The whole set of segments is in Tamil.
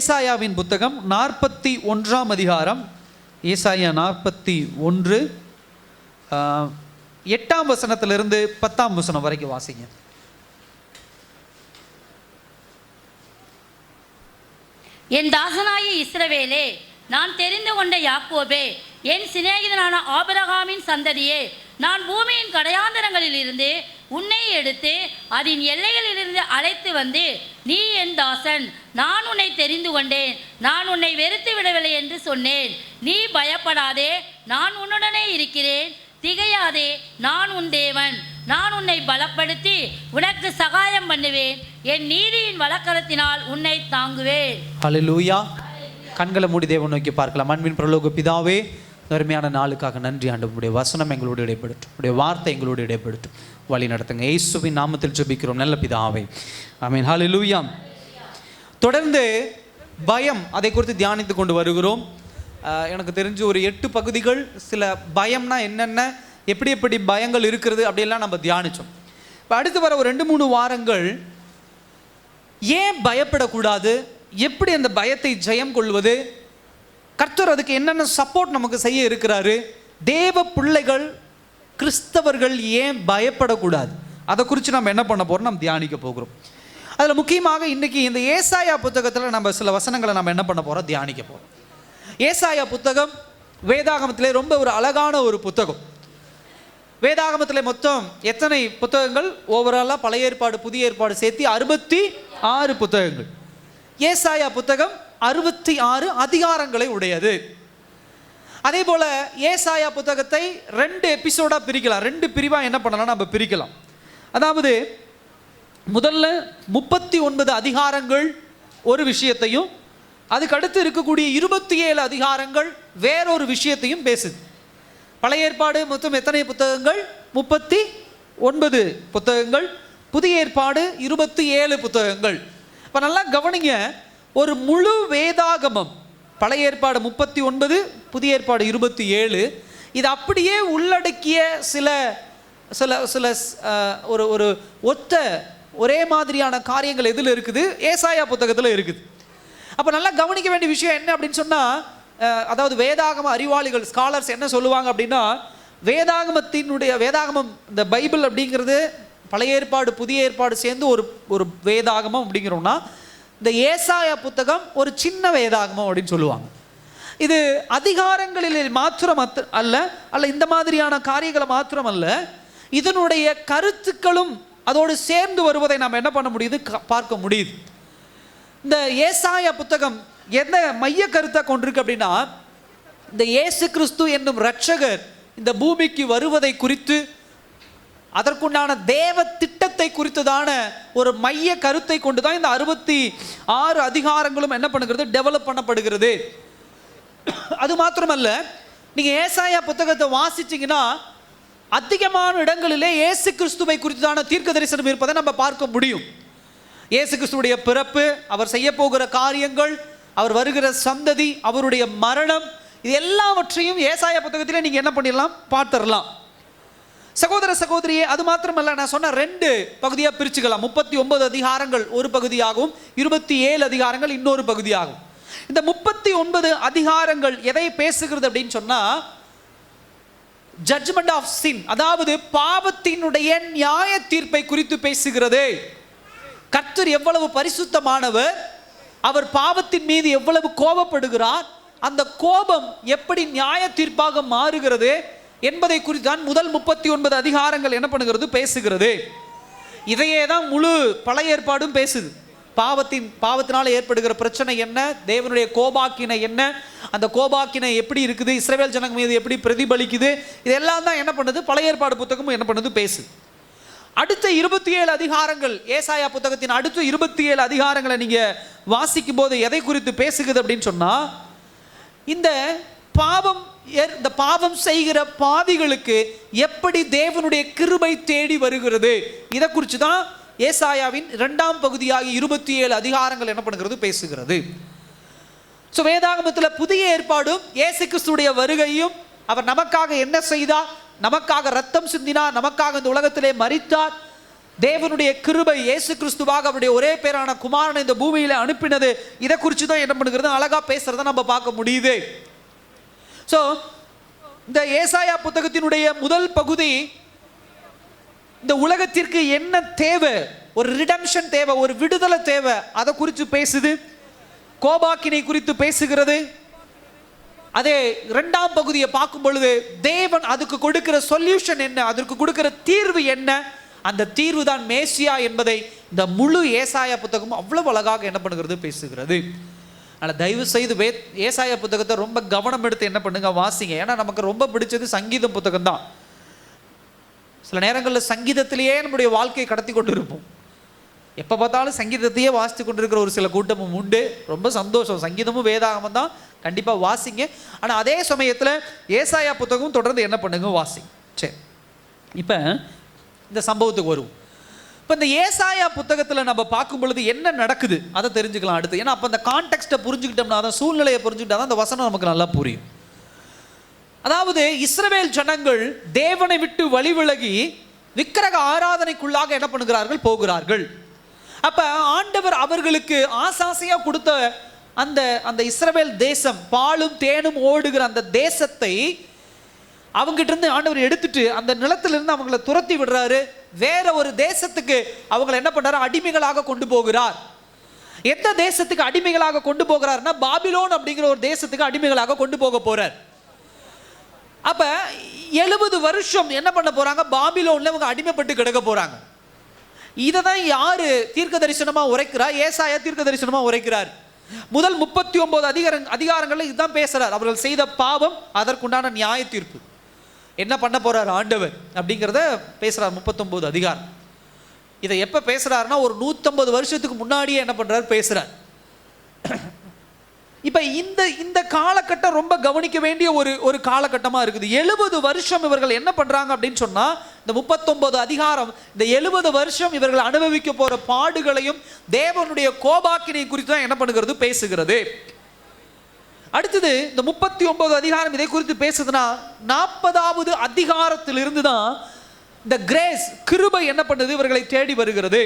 ஏசாயாவின் புத்தகம் 41 அதிகாரம், ஏசாயா 41 8ஆம் வசனத்திலிருந்து 10ஆம் வசனம் வரைக்கும் வாசிங்க. என் தாசனாகிய இஸ்ரவேலே, நான் தெரிந்து கொண்ட யாக்கோபே, என் சிநேகிதனான ஆபிரகாமின் சந்ததியே, நான் பூமியின் கடையாந்தரங்களில் இருந்து உன்னை எடுத்து அதன் எல்லைகளிலிருந்து அழைத்து வந்து, நீ என் தாசன், நான் உன்னை தெரிந்து கொண்டேன், நான் உன்னை வெறுத்து விடவில்லை என்று சொன்னேன். நீ பயப்படாதே, நான் உன்னுடனே இருக்கிறேன், திகையாதே, நான் உன் தேவன், நான் உன்னை பலப்படுத்தி உனக்கு சகாயம் பண்ணுவேன், என் நீதியின் வலக்கரத்தினால் உன்னை தாங்குவேன். ஹல்லேலூயா. கண்களை மூடி தேவன் நோக்கி பார்க்கலாம். அன்பின் பரலோக பிதாவே, அருமையான நாளுக்காக நன்றி ஆண்டவரே. உடைய வசனம் எங்களோடு இடைப்படட்டும், உடைய வார்த்தை எங்களோடு இடைப்படட்டும், வழி நடத்துங்க. இயேசுவின் நாமத்தில் ஜெபிக்கிறோம் நல்ல பிதாவே, ஆமென். ஹல்லேலூயா. தொடர்ந்து பயம், அதை குறித்து தியானித்து கொண்டு வருகிறோம். எனக்கு தெரிஞ்சு ஒரு 8 பகுதிகள் சில பயம்னா என்னென்ன, எப்படி எப்படி பயங்கள் இருக்கிறது அப்படியெல்லாம் நம்ம தியானித்தோம். இப்போ அடுத்து வர ஒரு 2-3 வாரங்கள் ஏன் பயப்படக்கூடாது, எப்படி அந்த பயத்தை ஜெயம் கொள்வது, கர்த்தர் அதுக்கு என்னென்ன சப்போர்ட் நமக்கு செய்ய இருக்கிறாரு, தேவ பிள்ளைகள் கிறிஸ்தவர்கள் ஏன் பயப்படக்கூடாது, அதை குறித்து நம்ம என்ன பண்ண போகிறோம், நம்ம தியானிக்க போகிறோம். அதில் முக்கியமாக இன்றைக்கி இந்த ஏசாயா புத்தகத்தில் நம்ம சில வசனங்களை நம்ம என்ன பண்ண போகிறோம், தியானிக்க போகிறோம். ஏசாயா புத்தகம் வேதாகமத்திலே ரொம்ப ஒரு அழகான ஒரு புத்தகம். வேதாகமத்தில் மொத்தம் எத்தனை புத்தகங்கள்? ஓவராலாக பழைய ஏற்பாடு புதிய ஏற்பாடு சேர்த்து 66 புத்தகங்கள். ஏசாயா புத்தகம் 66 அதிகாரங்களை உடையது. அதே போல் ஏசாயா புத்தகத்தை 2 எபிசோடாக பிரிக்கலாம், 2 பிரிவாக என்ன பண்ணலாம் நம்ம பிரிக்கலாம். அதாவது முதல்ல 39 அதிகாரங்கள் ஒரு விஷயத்தையும், அதுக்கு அடுத்து இருக்கக்கூடிய 27 அதிகாரங்கள் வேறொரு விஷயத்தையும் பேசுது. பழைய ஏற்பாடு மொத்தம் எத்தனை புத்தகங்கள்? 39 புத்தகங்கள். புதிய ஏற்பாடு 27 புத்தகங்கள். இப்போ நல்லா கவனிங்க, ஒரு முழு வேதாகமம், பழைய ஏற்பாடு 39, புதிய ஏற்பாடு 27, இது அப்படியே உள்ளடக்கிய சில சில சில ஒரு ஒரு ஒத்த ஒரே மாதிரியான காரியங்கள் எதில் இருக்குது? ஏசாயா புத்தகத்தில் இருக்குது. அப்போ நல்லா கவனிக்க வேண்டிய விஷயம் என்ன அப்படின்னு சொன்னால், அதாவது வேதாகம அறிவாளிகள் ஸ்காலர்ஸ் என்ன சொல்லுவாங்க அப்படின்னா, வேதாகமம் இந்த பைபிள் அப்படிங்கிறது பழைய ஏற்பாடு புதிய ஏற்பாடு சேர்ந்து ஒரு வேதாகமம் அப்படிங்கிறோம்னா, இந்த ஏசாயா புத்தகம் ஒரு சின்ன வேதாகமம் அப்படின்னு சொல்லுவாங்க. இது அதிகாரங்களில் மாத்திரம் அல்ல இந்த மாதிரியான காரியங்களை மாத்திரம் அல்ல, இதனுடைய கருத்துக்களும் அதோடு சேர்ந்து வருவதை நாம் என்ன பண்ண முடியுது, பார்க்க முடியுது. இந்த ஏசாயா புத்தகம் என்ன மைய கருத்தை கொண்டிருக்கு அப்படின்னா, இந்த இயேசு கிறிஸ்து என்னும் இரட்சகர் இந்த பூமிக்கு வருவதை குறித்து, அதற்குண்டான தேவ திட்டத்தை குறித்ததான ஒரு மைய கருத்தை கொண்டு தான் இந்த 66 அதிகாரங்களும் என்ன பண்ணுகிறது, டெவலப் பண்ணப்படுகிறது. அது மாத்திரமல்ல, நீங்கள் ஏசாயா புத்தகத்தை வாசிச்சிங்கன்னா அதிகமான இடங்களிலே இயேசு கிறிஸ்துவை குறித்ததான தீர்க்க தரிசனம் இருப்பதை நம்ம பார்க்க முடியும். இயேசு கிறிஸ்துவுடைய பிறப்பு, அவர் செய்ய போகிற காரியங்கள், அவர் வருகிற சந்ததி, அவருடைய மரணம், இது எல்லாவற்றையும் ஏசாயா புத்தகத்திலே நீங்கள் என்ன பண்ணிடலாம், பார்த்துடலாம். சகோதர சகோதரியே, அது மாத்திரமல்ல, நான் சொன்ன 2 பகுதியாக பிரிச்சுக்கலாம். 39 அதிகாரங்கள் ஒரு பகுதியாகவும் 27 அதிகாரங்கள் இன்னொரு பகுதியாகும். இந்த 39 அதிகாரங்கள் எதை பேசுகிறது அப்படின்னு சொன்னால், ஜட்ஜ்மெண்ட் ஆஃப் சின், அதாவது பாவத்தினுடைய நியாய தீர்ப்பை குறித்து பேசுகிறது. கர்த்தர் எவ்வளவு பரிசுத்தமானவர், அவர் பாவத்தின் மீது எவ்வளவு கோபப்படுகிறார், அந்த கோபம் எப்படி நியாய தீர்ப்பாக மாறுகிறது என்பதை குறித்து தான் முதல் 39 அதிகாரங்கள் என்ன பண்ணுகிறது, பேசுகிறது. இதையே தான் முழு பழைய ஏற்பாடும் பேசுது. பாவத்தினால் ஏற்படுகிற பிரச்சனை என்ன, தேவனுடைய கோபாக்கினை என்ன, அந்த கோபாக்கினை எப்படி இருக்குது, இஸ்ரவேல் ஜனங்க மீது எப்படி பிரதிபலிக்குது, இதெல்லாம் தான் என்ன பண்ணுது, பழைய ஏற்பாடு புத்தகமும் என்ன பண்ணுது, பேசுது. அடுத்த 27 அதிகாரங்கள், ஏசாயா புத்தகத்தின் அடுத்த 27 அதிகாரங்களை நீங்கள் வாசிக்கும் போது எதை குறித்து பேசுகிறது அப்படின்னு சொன்னால், இந்த பாவம் செய்கிற பாவிகளுக்கு எப்படி தேவனுடைய கிருபை தேடி வருகிறது, இதை குறித்து தான் ஏசாயாவின் 2ஆம் பகுதியாகி 27 அதிகாரங்கள் என்ன பண்ணுகிறது, பேசுகிறது. ஸோ வேதாகமத்தில் புதிய ஏற்பாடும் இயேசு கிறிஸ்துடைய வருகையும், அவர் நமக்காக என்ன செய்தார், நமக்காக ரத்தம் சிந்தினார், நமக்காக இந்த உலகத்திலே மரித்தார், தேவனுடைய கிருபை இயேசு கிறிஸ்துவாக அவருடைய ஒரே பேரான குமாரனை இந்த பூமியில அனுப்பினது, இதை குறித்து தான் என்ன பண்ணுகிறது அழகா பேசுறதை நம்ம பார்க்க முடியுது. ஸோ இந்த ஏசாயா புத்தகத்தினுடைய முதல் பகுதி இந்த உலகத்திற்கு என்ன தேவை, ஒரு ரிடம்ஷன் தேவை, ஒரு விடுதலை தேவை, அதை குறித்து பேசுது. கோபாக்கினை குறித்து பேசுகிறது. அதே இரண்டாம் பகுதியை பார்க்கும் பொழுது தேவன் அதுக்கு கொடுக்கிற சொல்யூஷன் என்ன, அதற்கு கொடுக்கிற தீர்வு என்ன, அந்த தீர்வு தான் மேசியா என்பதை இந்த முழு ஏசாயா புத்தகம் அவ்வளவு அழகாக என்ன பண்ணுகிறது பேசுகிறது. ஆனால் தயவு செய்து ஏசாயா புத்தகத்தை ரொம்ப கவனம் எடுத்து என்ன பண்ணுங்க வாசிங்க. ஏன்னா நமக்கு ரொம்ப பிடிச்சது சங்கீதம் புத்தகம் தான். சில நேரங்களில் சங்கீதத்திலேயே நம்முடைய வாழ்க்கையை கடத்தி கொண்டு இருப்போம். எப்போ பார்த்தாலும் சங்கீதத்தையே வாசித்து கொண்டிருக்கிற ஒரு சில கூட்டமும் உண்டு. ரொம்ப சந்தோஷம், சங்கீதமும் வேதாகமும் தான், கண்டிப்பாக வாசிங்க. ஆனால் அதே சமயத்தில் ஏசாயா புத்தகமும் தொடர்ந்து என்ன பண்ணுங்க வாசிங்க. சரி, இப்போ இந்த சம்பவத்துக்கு வருவோம். இப்போ இந்த ஏசாயா புத்தகத்தில் நம்ம பார்க்கும் பொழுது என்ன நடக்குது அதை தெரிஞ்சுக்கலாம் அடுத்து. ஏன்னா அப்போ அந்த கான்டெக்ஸ்ட்டை புரிஞ்சுக்கிட்டோம்னா, அதை சூழ்நிலையை புரிஞ்சுக்கிட்டா தான் அந்த வசனம் நமக்கு நல்லா புரியும். அதாவது இஸ்ரவேல் ஜனங்கள் தேவனை விட்டு வழி விலகி விக்கிரக ஆராதனைக்குள்ளாக என்ன பண்ணுகிறார்கள், போகிறார்கள். அப்ப ஆண்டவர் அவர்களுக்கு ஆசாசையா கொடுத்த அந்த அந்த இஸ்ரவேல் தேசம், பாலும் தேனும் ஓடுகிற அந்த தேசத்தை அவங்ககிட்ட இருந்து ஆண்டவர் எடுத்துட்டு அந்த நிலத்திலிருந்து அவங்களை துரத்தி விடுறாரு. வேற ஒரு தேசத்துக்கு அவங்களை என்ன பண்றாரு, அடிமைகளாக கொண்டு போகிறார். எந்த தேசத்துக்கு அடிமைகளாக கொண்டு போகிறார்னா, பாபிலோன் அப்படிங்கிற ஒரு தேசத்துக்கு அடிமைகளாக கொண்டு போக போறார். அப்ப 70 வருஷம் என்ன பண்ண போறாங்க, பாபிலோன்ல இவங்க அடிமைப்பட்டு கிடக்க போறாங்க. இதை தான் யாரு தீர்க்க தரிசனமா உரைக்கிறார், ஏசாயா தீர்க்க தரிசனமா உரைக்கிறார். முதல் 39 அதிகாரங்கள்ல இதுதான் பேசுறார். அவர்கள் செய்த பாவம், அதற்குண்டான நியாய தீர்ப்பு, என்ன பண்ண போறார் ஆண்டவர் அப்படிங்கிறத பேசுறார் 39 அதிகாரம். இதை எப்ப பேசுறாருன்னா, ஒரு 150 வருஷத்துக்கு முன்னாடியே என்ன பண்றாரு பேசுறார். இப்ப இந்த காலகட்டம் ரொம்ப கவனிக்க வேண்டிய ஒரு காலகட்டமா இருக்குது. 70 வருஷம் இவர்கள் என்ன பண்றாங்க அப்படின்னு சொன்னா, இந்த 39 அதிகாரம் இந்த 70 வருஷம் இவர்கள் அனுபவிக்க போற பாடுகளையும் தேவனுடைய கோபாக்கினை குறித்து தான் என்ன பண்ணுகிறது பேசுகிறது. அடுத்தது இந்த 39 அதிகாரம் இதை குறித்து பேசுதுன்னா, 40வது அதிகாரத்திலிருந்து தான் இந்த கிரேஸ், கிருபை என்ன பண்ணுது, இவர்களை தேடி வருகிறது.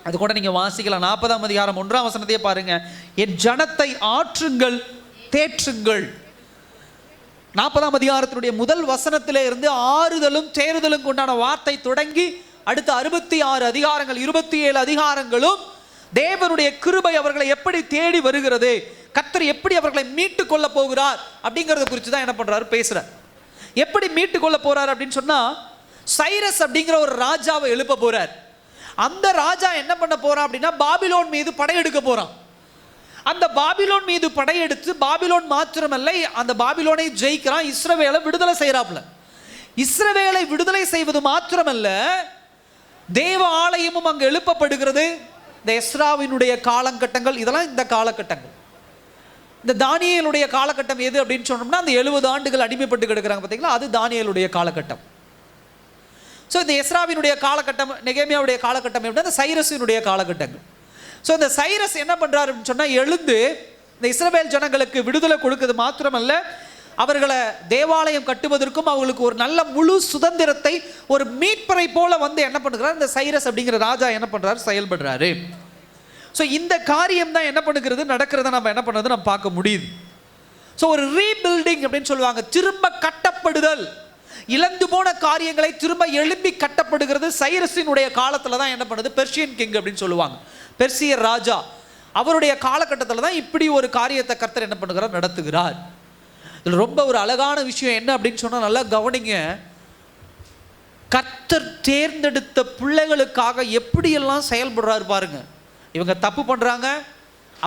அது கூட நீங்க வாசிக்கலாம். 40ஆம் அதிகாரம் 1ஆம் வசனத்தையே பாருங்க. என் ஜனத்தை ஆற்றுங்கள், தேற்றுங்கள். 40ஆம் அதிகாரத்தினுடைய முதல் வசனத்திலே இருந்து ஆறுதலும் தேறுதலும் கொண்டான வார்த்தை தொடங்கி அடுத்த 66 அதிகாரங்கள், 27 அதிகாரங்களும் தேவனுடைய கிருபை அவர்களை எப்படி தேடி வருகிறது, கர்த்தர் எப்படி அவர்களை மீட்டு கொள்ள போகிறார் அப்படிங்கறத குறித்து தான் என்ன பண்றாரு பேசுறார். எப்படி மீட்டு கொள்ள போறார் அப்படின்னு சொன்னா, சைரஸ் அப்படிங்கிற ஒரு ராஜாவை எழுப்ப போறார். அந்த ராஜா என்ன பண்ண போறான் அப்படின்னா, பாபிலோன் மீது படையெடுக்க போறான். அந்த பாபிலோன் மீது படையெடுத்து, பாபிலோன் மாத்திரமல்ல அந்த பாபிலோனை ஜெயிக்கிறான், இஸ்ரவேலை விடுதலை செய்யறாப்ல. இஸ்ரவேலை விடுதலை செய்வது மாத்திரமல்ல, தேவ ஆலயமும் அங்கு எழுப்பப்படுகிறது. இந்த எஸ்ராவினுடைய காலகட்டங்கள், இதெல்லாம் இந்த காலகட்டங்கள். இந்த தானியேலுடைய காலகட்டம் எது அப்படின்னு சொன்னோம்னா, அந்த 70 ஆண்டுகள் அடிமைப்பட்டு கிடக்கிறாங்க பார்த்தீங்களா, அது தானியேலுடைய காலகட்டம். ஸோ இந்த எஸ்ராவினுடைய காலகட்டம், நெகேமியாவுடைய காலகட்டம் எப்படி, அந்த சைரஸினுடைய காலகட்டங்கள். ஸோ இந்த சைரஸ் என்ன பண்றாரு அப்படின்னு சொன்னால், எழுந்து இந்த இஸ்ரவேல் ஜனங்களுக்கு விடுதலை கொடுக்கிறது மாத்திரமல்ல, அவர்களை தேவாலயம் கட்டுவதற்கும் அவங்களுக்கு ஒரு நல்ல முழு சுதந்திரத்தை ஒரு மீட்பரை போல வந்து என்ன பண்ணுறாரு இந்த சைரஸ் அப்படிங்கிற ராஜா என்ன பண்றாரு, செயல்படுறாரு. ஸோ இந்த காரியம் தான் என்ன பண்ணுகிறது, நடக்கிறத நம்ம என்ன பண்ணுறது நம்ம பார்க்க முடியுது. ஸோ ஒரு ரீபில்டிங் அப்படின்னு சொல்லுவாங்க, திரும்ப கட்டப்படுதல், இழந்து போன காரியங்களை திரும்ப எழுப்பி கட்டப்படுகிறது. சைரஸினுடைய காலத்துல தான் என்ன பண்ணுது, பெர்ஷியன் கிங் அப்படின்னு சொல்லுவாங்க, பெர்சியர் ராஜா, அவருடைய காலகட்டத்தில் தான் இப்படி ஒரு காரியத்தை கர்த்தர் என்ன பண்ணுகிறார், நடத்துகிறார். இதில் ரொம்ப ஒரு அழகான விஷயம் என்ன அப்படின்னு சொன்னால், நல்லா கவனிங்க. கர்த்தர் தேர்ந்தெடுத்த பிள்ளைகளுக்காக எப்படியெல்லாம் செயல்படுறாரு பாருங்க. இவங்க தப்பு பண்றாங்க,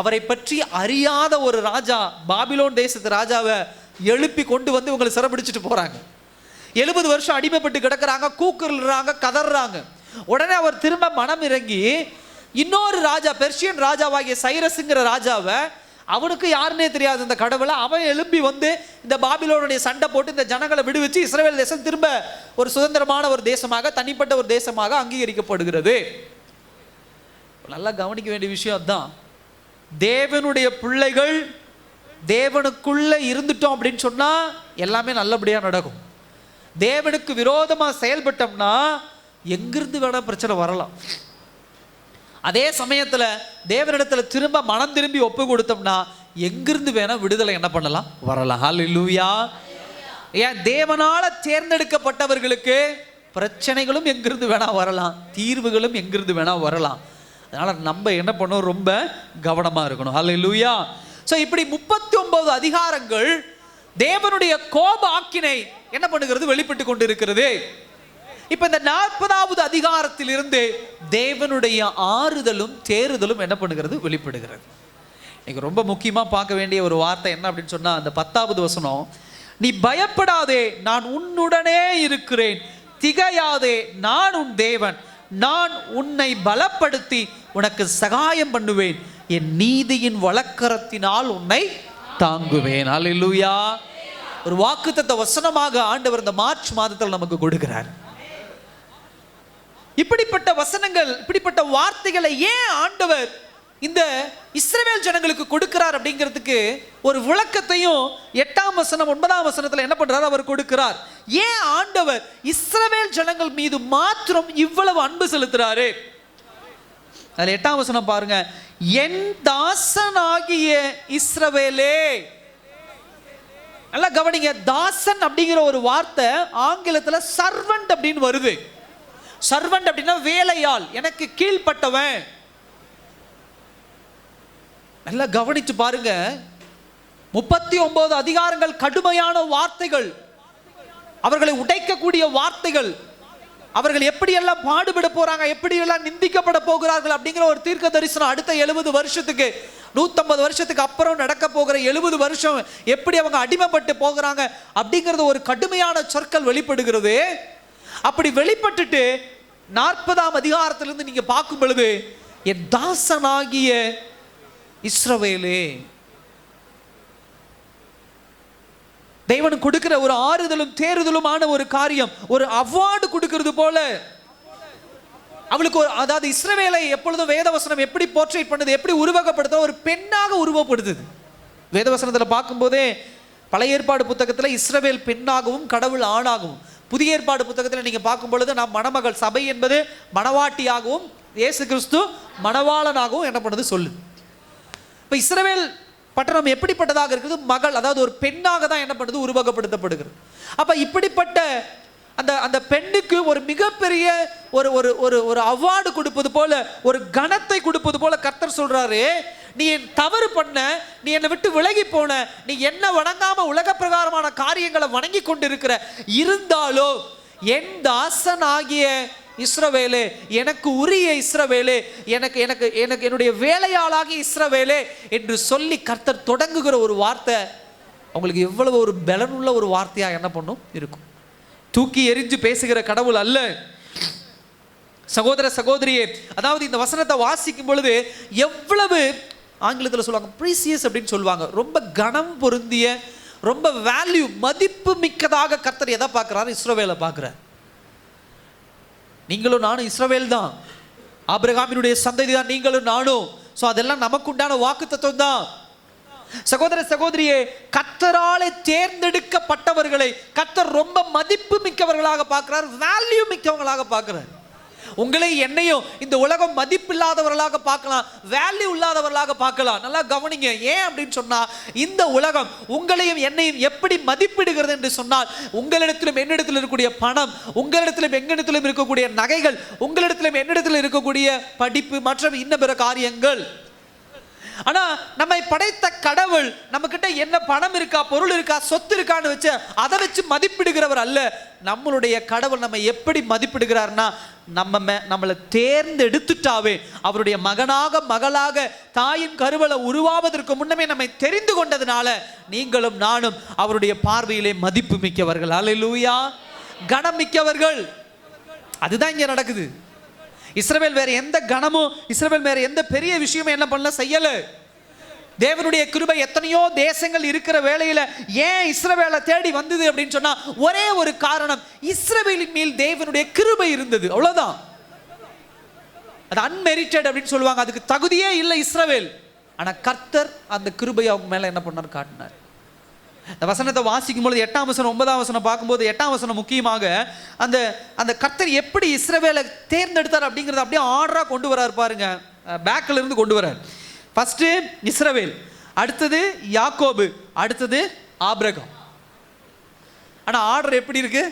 அவரை பற்றி அறியாத ஒரு ராஜா, பாபிலோன் தேசத்து ராஜாவை எழுப்பி கொண்டு வந்து இவங்களை சிறப்பிடிச்சிட்டு போறாங்க. 70 வருஷம் அடிமைப்பட்டு கிடக்கிறாங்க, கூக்குறாங்க, கதறாங்க. உடனே அவர் திரும்ப மனம் இறங்கி இன்னொரு ராஜா, பெர்ஷியன் ராஜாவாகிய சைரஸுங்கிற ராஜாவை, அவனுக்கு யாருன்னே தெரியாது இந்த கடவுளை, அவன் எழுப்பி வந்து இந்த பாபிலோனுடைய சண்டை போட்டு இந்த ஜனங்களை விடுவிச்சு இஸ்ரவேல் தேசம் திரும்ப ஒரு சுதந்திரமான ஒரு தேசமாக, தனிப்பட்ட ஒரு தேசமாக அங்கீகரிக்கப்படுகிறது. நல்லா கவனிக்க வேண்டிய விஷயம் அதுதான். தேவனுடைய பிள்ளைகள் தேவனுக்குள்ள இருந்துட்டோம் அப்படின்னு சொன்னா எல்லாமே நல்லபடியா நடக்கும். தேவனுக்கு விரோதமா செயல்பட்டோம்னா எங்கிருந்து வேணா பிரச்சனை வரலாம். அதே சமயத்தில் தேவனிடத்தில் திரும்ப மனம் திரும்பி ஒப்பு கொடுத்தோம்னா எங்கிருந்து வேணா விடுதலை என்ன பண்ணலாம், வரலாம். ஹல்லேலூயா. ஏன் தேவனால தேர்ந்தெடுக்கப்பட்டவர்களுக்கு பிரச்சனைகளும் எங்கிருந்து வேணா வரலாம், தீர்வுகளும் எங்கிருந்து வேணா வரலாம். அதனால நம்ம என்ன பண்ணணும், ரொம்ப கவனமா இருக்கணும். ஹல்லேலூயா. ஸோ இப்படி 39 அதிகாரங்கள் தேவனுடைய கோப ஆக்கினை என்ன பண்ணுகிறது, வெளிப்பட்டு கொண்டு இருக்கிறது. இப்ப இந்த 40வது அதிகாரத்திலிருந்து தேவனுடைய ஆறுதலும் தேறுதலும் என்ன பண்ணுகிறது, வெளிப்படுகிறது. இன்னைக்கு ரொம்ப முக்கியமா பார்க்க வேண்டிய ஒரு வார்த்தை என்ன அப்படின்னு சொன்னா, அந்த 10வது வசனம், நீ பயப்படாதே, நான் உன்னுடனே இருக்கிறேன், திகையாதே, நான் உன் தேவன், நான் உன்னை பலப்படுத்தி உனக்கு சகாயம் பண்ணுவேன், என் நீதியின் வழக்கரத்தினால் உன்னை தாங்குவேன். அல்லேலூயா. ஒரு வாக்குத்தத்த வசனமாக ஆண்டவர் இந்த மார்ச் மாதத்தில் நமக்கு கொடுக்கிறார். இப்படிப்பட்ட வசனங்கள், இப்படிப்பட்ட வார்த்தைகளை ஏன் ஆண்டவர் இந்த இஸ்ரவேல் ஜனங்களுக்கு கொடுக்கிறார் அப்படிங்கிறதுக்கு ஒரு விளக்கத்தையும் 8ஆம் வசனம் 9ஆம் வசனத்தில் என்ன பண்றார், அவர் கொடுக்கிறார். ஏன் ஆண்டவர் இஸ்ரவேல் ஜனங்கள் மீது மாத்திரம் இவ்வளவு அன்பு செலுத்துறாரு? அதுல 8ஆம் வசனம் பாருங்க, என் தாசனாகிய இஸ்ரவேலே. நல்லா கவனிங்க, தாசன் அப்படிங்கிற ஒரு வார்த்தை ஆங்கிலத்துல சர்வன்ட் அப்படின்னு வருது. சர்வன்ட் அப்படின்னா வேலையாள், எனக்கு கீழ்ப்பட்டவன். நல்லா கவனிச்சு பாருங்க, 39 அதிகாரங்கள் கடுமையான வார்த்தைகள், அவர்களை உடைக்கக்கூடிய வார்த்தைகள், அவர்கள் எப்படியெல்லாம் பாடுபட போறாங்க, எப்படியெல்லாம் நிந்திக்கப்பட போகிறார்கள் அப்படிங்கிற ஒரு தீர்க்க தரிசனம். அடுத்த 70 வருஷத்துக்கு, 150 வருஷத்துக்கு அப்புறம் நடக்க போகிற 70 வருஷம் எப்படி அவங்க அடிமைப்பட்டு போகிறாங்க அப்படிங்கிறது ஒரு கடுமையான சொற்கள் வெளிப்படுகிறது. அப்படி வெளிப்பட்டுட்டு 40ஆம் அதிகாரத்திலிருந்து நீங்க பார்க்கும் பொழுது, என் தாசனாகிய இஸ்ரவேலே, தேவன் கொடுக்கிற ஒரு ஆறுதலும் தேறுதலுமான ஒரு காரியம், ஒரு அவார்டு கொடுக்கிறது போல அவளுக்கு ஒரு, அதாவது இஸ்ரவேலை எப்பொழுதும் வேதவசனம் எப்படி போர்ட்ரேட் பண்ணுது, எப்படி உருவகப்படுத்த, ஒரு பெண்ணாக உருவப்படுத்துது. வேதவசனத்தில் பார்க்கும்போதே பழைய ஏற்பாடு புத்தகத்தில் இஸ்ரவேல் பெண்ணாகவும் கடவுள் ஆணாகவும், புதிய ஏற்பாடு புத்தகத்தில் நீங்க பார்க்கும் பொழுது நாம் மணமகள், சபை என்பது மணவாட்டியாகவும் இயேசு கிறிஸ்து மணவாளனாகவும் என்ன பண்ணுது சொல்லுது. இப்போ இஸ்ரவேல் பட்டணம் எப்படிப்பட்டதாக இருக்குது, மகள், அதாவது ஒரு பெண்ணாக தான் என்ன பண்ணுது, உருவகப்படுத்தப்படுகிறது. அப்ப இப்படிப்பட்ட அந்த அந்த பெண்ணுக்கு ஒரு மிகப்பெரிய ஒரு ஒரு ஒரு ஒரு அவார்டு கொடுப்பது போல, ஒரு கணத்தை கொடுப்பது போல கர்த்தர் சொல்றாரு, நீ தவறு பண்ண, நீ என்னை விட்டு விலகி போன, நீ என்ன வணங்காம உலக பிரகாரமான காரியங்களை வணங்கி கொண்டிருக்கிற, இருந்தாலோ என் தாசன் ஆகிய இஸ்ரவேலே, எனக்கு உரிய இஸ்ரவேலே, எனக்கு எனக்கு எனக்கு என்னுடைய வேலையாளாகிய இஸ்ரவேலே என்று சொல்லி கர்த்தர் தொடங்குகிற ஒரு வார்த்தை அவங்களுக்கு எவ்வளவு ஒரு பலனுள்ள ஒரு வார்த்தையா என்ன பண்ணும் இருக்கும். தூக்கி எரிஞ்சு பேசுகிற கடவுள் அல்ல. சகோதர சகோதரியே, அதாவது இந்த வசனத்தை வாசிக்கும் பொழுது எவ்வளவு, ஆங்கிலத்தில் சொல்லுவாங்க ப்ரீசியஸ் அப்படின்னு சொல்லுவாங்க, ரொம்ப கனம் பொருந்திய, ரொம்ப வேல்யூ, மதிப்பு மிக்கதாக கர்த்தர் எதை பார்க்கிறார், இஸ்ரவேலை பார்க்கிறார். நீங்களும் நானும் இஸ்ரவேல் தான், ஆபிரகாமினுடைய சந்ததி தான் நீங்களும் நானும். ஸோ அதெல்லாம் நமக்கு உண்டான வாக்குத்தத்தம் தான். சகோதர சகோதரியே, கர்த்தராலே தேர்ந்தெடுக்கப்பட்டவர்களை கர்த்தர் ரொம்ப மதிப்பு மிக்கவர்களாக பார்க்கிறார், வேல்யூ மிக்கவங்களாக பார்க்கிறார். உங்களை என்னையும் இந்த உலகம் மதிப்பில்லாதவர்களாக பார்க்கலாம், வேல்யூ இல்லாதவர்களாக பார்க்கலாம். நல்லா கவனிங்க, ஏன் அப்படின்னு சொன்னா, இந்த உலகம் உங்களையும் என்னையும் எப்படி மதிப்பிடுகிறது என்று சொன்னால், உங்களிடத்திலும் என்னிடத்தில் இருக்கக்கூடிய பணம், உங்களிடத்திலும் எங்களிடத்திலும் இருக்கக்கூடிய நகைகள், உங்களிடத்திலும் என்னிடத்தில் இருக்கக்கூடிய படிப்பு, மற்ற இன்ன பிற காரியங்கள். ஆனா நம்மை படைத்த கடவுள் நம்ம கிட்ட என்ன பணம் இருக்கா, பொருள் இருக்கா, சொத்து இருக்கான்னு வச்சு அதை வச்சு மதிப்பிடுகிறவர் அல்ல. நம்மளுடைய கடவுள் நம்ம எப்படி மதிப்பிடுகிறார்னா, நம்மளை தேர்ந்தெடுத்துட்டாவே, அவருடைய மகனாக மகளாக தாயின் கருவலை உருவாவதற்கு முன்னமே நம்மை தெரிந்து கொண்டதுனால நீங்களும் நானும் அவருடைய பார்வையிலே மதிப்பு மிக்கவர்கள். அல்லேலூயா. கனம் மிக்கவர்கள். அதுதான் இங்க நடக்குது. இஸ்ரவேல் வேற எந்த கணமும், இஸ்ரவேல் வேற எந்த பெரிய விஷயமும் என்ன பண்ணல, செய்யல. தேவனுடைய கிருபை எத்தனையோ தேசங்கள் இருக்கிற வேளையில ஏன் இஸ்ரவேலை தேடி வந்தது அப்படின்னு சொன்னா, ஒரே ஒரு காரணம், இஸ்ரவேலின் மேல் தேவனுடைய கிருபை இருந்தது, அவ்வளவுதான். அது அன்மெரிட்டட் அப்படின்னு சொல்லுவாங்க, அதுக்கு தகுதியே இல்லை இஸ்ரவேல். ஆனா கர்த்தர் அந்த கிருபை அவங்க மேல என்ன பண்ணார், காட்டினார். இந்த வசனத்தை வாசிக்கும் பொழுது 8ஆம் வசனம் 9ஆம் வசனம் பார்க்கும்போது 8ஆம் வசனம் முக்கியமாக அந்த அந்த கர்த்தர் எப்படி இஸ்ரவேலை தேர்ந்தெடுத்தார் அப்படிங்கிறத அப்படியே ஆர்டராக கொண்டு வரார் பாருங்க. பேக்கில் இருந்து கொண்டு வரார். ஃபர்ஸ்ட் இஸ்ரவேல், அடுத்தது யாக்கோபு, அடுத்தது ஆபிரகாம். ஆனால் ஆர்டர் எப்படி இருக்கு?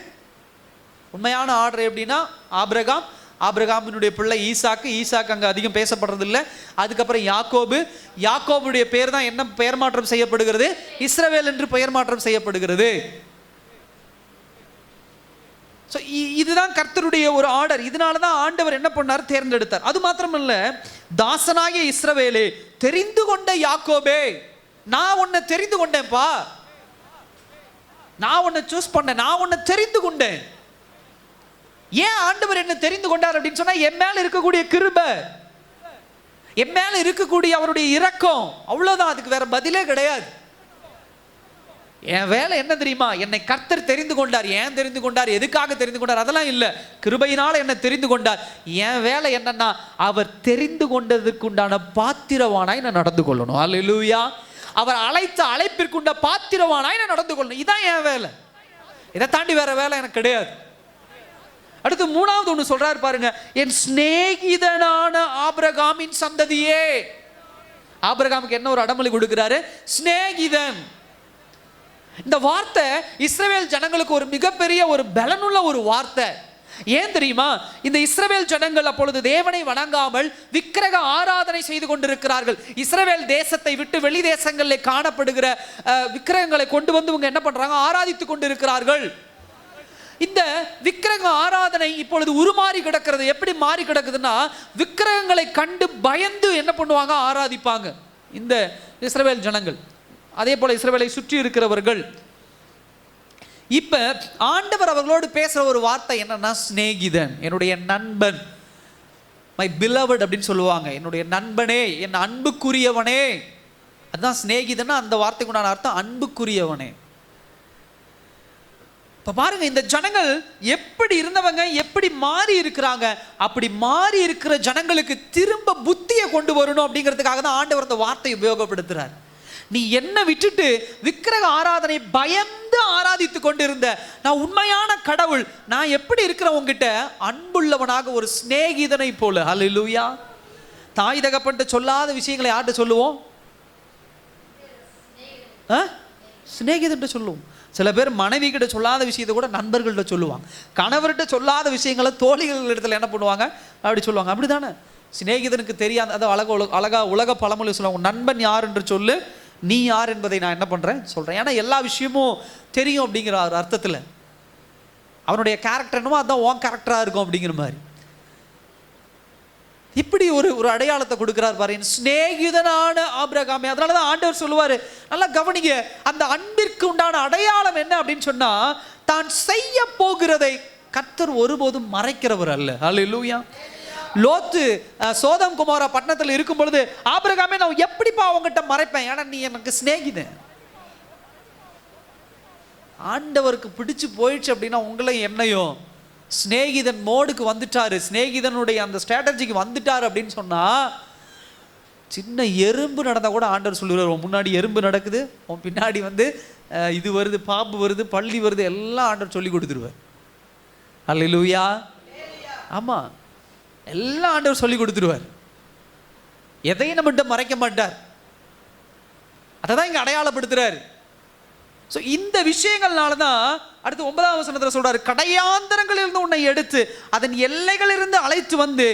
உண்மையான ஆர்டர் எப்படின்னா ஆபிரகாம், ஆபிரகாமினுடைய பிள்ளை ஈசாக்கு, ஈசாக்கு அங்கே அதிகம் பேசப்படுறது இல்லை. அதுக்கப்புறம் யாக்கோபு, யாக்கோபுடைய பேர் தான் என்ன பெயர் மாற்றம் செய்யப்படுகிறது? இஸ்ரவேல் என்று பெயர் மாற்றம் செய்யப்படுகிறது. ஸோ இதுதான் கர்த்தருடைய ஒரு ஆர்டர். இதனால தான் ஆண்டவர் என்ன பண்ணார்? தேர்ந்தெடுத்தார். அது மாத்திரமல்ல, தாசனாகிய இஸ்ரவேலே, தெரிந்து கொண்ட யாக்கோபே, நான் உன்னை தெரிந்து கொண்டேன்ப்பா, நான் உன்னை சூஸ் பண்ணேன், நான் உன்னை தெரிந்து கொண்டேன். ஏன் ஆண்டவர் என்ன தெரிந்து கொண்டார் அப்படின்னு சொன்னா, என் மேல இருக்கக்கூடிய கிருபை, என் மேல இருக்கக்கூடிய அவருடைய இரக்கம், அவ்வளவுதான். அதுக்கு வேற பதிலே கிடையாது. என் வேலை என்ன தெரியுமா? என்னை கர்த்தர் தெரிந்து கொண்டார். ஏன் தெரிந்து கொண்டார், எதுக்காக தெரிந்து கொண்டார் அதெல்லாம் இல்லை. கிருபையினால என்னை தெரிந்து கொண்டார். என் வேலை என்னன்னா, அவர் தெரிந்து கொண்டதற்குண்டான பாத்திரவானாய் நான் நடந்து கொள்ளணும். அல்லேலூயா. அவர் அழைத்த அழைப்பிற்குண்ட பாத்திரவானாய் நான் நடந்து கொள்ளணும். இதான் என் வேலை. இதை தாண்டி வேற வேலை எனக்கு கிடையாது. அடுத்து 3வது ஒன்று சொல்றாரு பாருங்க, என் சிநேகிதனான ஆபிரகாமின் சந்ததியே. ஆபிரகாமுக்கு என்ன ஒரு அடமொழி கொடுக்கிறாரு? சிநேகிதன். இந்த வார்த்தை இஸ்ரவேல் ஜனங்களுக்கு ஒரு மிகப்பெரிய ஒரு பலனுள்ள ஒரு வார்த்தை. ஏன் தெரியுமா? இந்த இஸ்ரவேல் ஜனங்கள் அப்பொழுது தேவனை வணங்காமல் விக்கிரக ஆராதனை செய்து கொண்டிருக்கிறார்கள். இஸ்ரவேல் தேசத்தை விட்டு வெளி தேசங்களில் காணப்படுகிற விக்கிரகங்களை கொண்டு வந்து இவங்க என்ன பண்றாங்க? ஆராதித்து கொண்டிருக்கிறார்கள். இந்த விக்கிரக ஆராதனை இப்பொழுது உருமாறி கிடக்கிறது. எப்படி மாறி கிடக்குதுன்னா, விக்கிரகங்களை கண்டு பயந்து என்ன பண்ணுவாங்க? ஆராதிப்பாங்க இந்த இஸ்ரவேல் ஜனங்கள். அதே போல இஸ்ரவேலை சுற்றி இருக்கிறவர்கள். இப்ப ஆண்டவர் அவர்களோடு பேசுற ஒரு வார்த்தை என்னன்னா, சிநேகிதன், என்னுடைய நண்பன், மை பிலவட் அப்படின்னு சொல்லுவாங்க. என்னுடைய நண்பனே, என் அன்புக்குரியவனே. அதுதான் சிநேகிதன்னா, அந்த வார்த்தைக்கு உண்டான அர்த்தம் அன்புக்குரியவனே. இப்போ பாருங்க, இந்த ஜனங்கள் எப்படி இருந்தவங்க எப்படி மாறி இருக்கிறாங்க. அப்படி மாறி இருக்கிற ஜனங்களுக்கு திரும்ப புத்தியை கொண்டு வரணும் அப்படிங்கிறதுக்காக தான் ஆண்டவர் அந்த வார்த்தையை உபயோகப்படுத்துறார். நீ என்ன விட்டுட்டு விக்கிரக ஆராதனை பயந்து ஆராதித்து கொண்டிருந்த, நான் உண்மையான கடவுள், நான் எப்படி இருக்கிறேன் உங்ககிட்ட? அன்புள்ளவனாக ஒரு சிநேகிதனை போல. அல்லேலூயா. தாய் தகப்பன்ட்ட சொல்லாத விஷயங்களை யார்கிட்ட சொல்லுவோம்? சிநேகிதன்ட்ட சொல்லுவோம். சில பேர் மனைவி கிட்ட சொல்லாத விஷயத்தை கூட நண்பர்கள்ட்ட சொல்லுவாங்க. கணவர்கிட்ட சொல்லாத விஷயங்களை தோழிகள் இடத்துல என்ன பண்ணுவாங்க? அப்படி சொல்லுவாங்க. அப்படிதானே? சிநேகிதனுக்கு தெரியாத, அது அழகா உலக பழமொழி சொல்லுவாங்க, நண்பன் யார் என்று சொல்லு, நீ யார் என்பதை நான் என்ன பண்றேன் சொல்றேன். ஏன்னா எல்லா விஷயமும் தெரியும் அப்படிங்கிற ஒரு அர்த்தத்தில். அவனுடைய கேரக்டர் என்னமோ அதுதான் உன் கேரக்டரா இருக்கும் அப்படிங்கிற மாதிரி. இப்படி ஒரு அடையாளத்தை கொடுக்கிறார் பாரு, சிநேகிதனான ஆபிரகாமே. அதனாலதான் ஆண்டவர் சொல்லுவாரு, நல்லா கவனிங்க, அந்த அன்பிற்கு உண்டான அடையாளம் என்ன அப்படின்னு சொன்னா, தான் செய்ய போகிறதை கர்த்தர் ஒருபோதும் மறைக்கிறவர் அல்ல. அல்லேலூயா. லோத்து சோதம் குமாரா பட்டணத்தில் இருக்கும் பொழுது, ஆபிரகாமே நான் எப்படிப்பா அவங்ககிட்ட மறைப்பேன்? ஏன்னா நீ எனக்கு சிநேகிதன். ஆண்டவருக்கு பிடிச்சு போயிடுச்சு அப்படின்னா உங்களை என்னையும் சிநேகிதன் மோடுக்கு வந்துட்டாரு, சிநேகிதனுடைய அந்த ஸ்ட்ராட்டஜிக்கு வந்துட்டாரு அப்படின்னு சொன்னா, சின்ன எறும்பு நடந்தா கூட ஆண்டவர் சொல்லுவார், உன் முன்னாடி எறும்பு நடக்குது, உன் பின்னாடி வந்து இது வருது, பாம்பு வருது, பள்ளி வருது, எல்லாம் ஆண்டவர் சொல்லி கொடுத்துருவார். அல்லேலூயா. ஆமா, எல்லாம் ஆண்டவர் சொல்லி கொடுத்துருவார். எதையும் நம்மகிட்ட மறைக்க மாட்டார். அதை தான் இங்க அடையாளப்படுத்துறாரு. ஸோ இந்த விஷயங்கள்னால தான் அடுத்து 9ஆம் வசனத்தில் சொல்றாரு, கடையாந்தரங்களிலிருந்து உன்னை எடுத்து அதன் எல்லைகளிலிருந்து அழைத்து வந்து,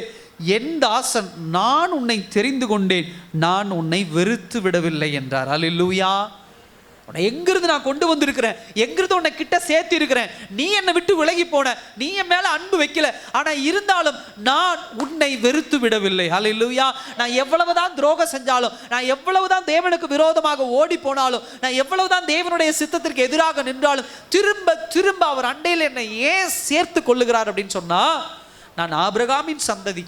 என் தாசன், நான் உன்னை தெரிந்து கொண்டேன், நான் உன்னை வெறுத்து விடவில்லை என்றார். அல்லேலூயா. உன்னை எங்கிருந்து நான் கொண்டு வந்திருக்கிறேன், எங்கிருந்து உன்னை கிட்ட சேர்த்து இருக்கிறேன். நீ என்னை விட்டு விலகி போன, நீ என் மேல அன்பு வைக்கல, ஆனா இருந்தாலும் நான் உன்னை வெறுத்து விடவில்லை. அல்லேலூயா. நான் எவ்வளவுதான் துரோகம் செஞ்சாலும், நான் எவ்வளவுதான் தேவனுக்கு விரோதமாக ஓடி போனாலும், நான் எவ்வளவுதான் தேவனுடைய சித்தத்திற்கு எதிராக நின்றாலும், திரும்ப திரும்ப அவர் அண்டையில் என்னை ஏன் சேர்த்து கொள்ளுகிறார் அப்படின்னு சொன்னா, நான் ஆபிரகாமின் சந்ததி,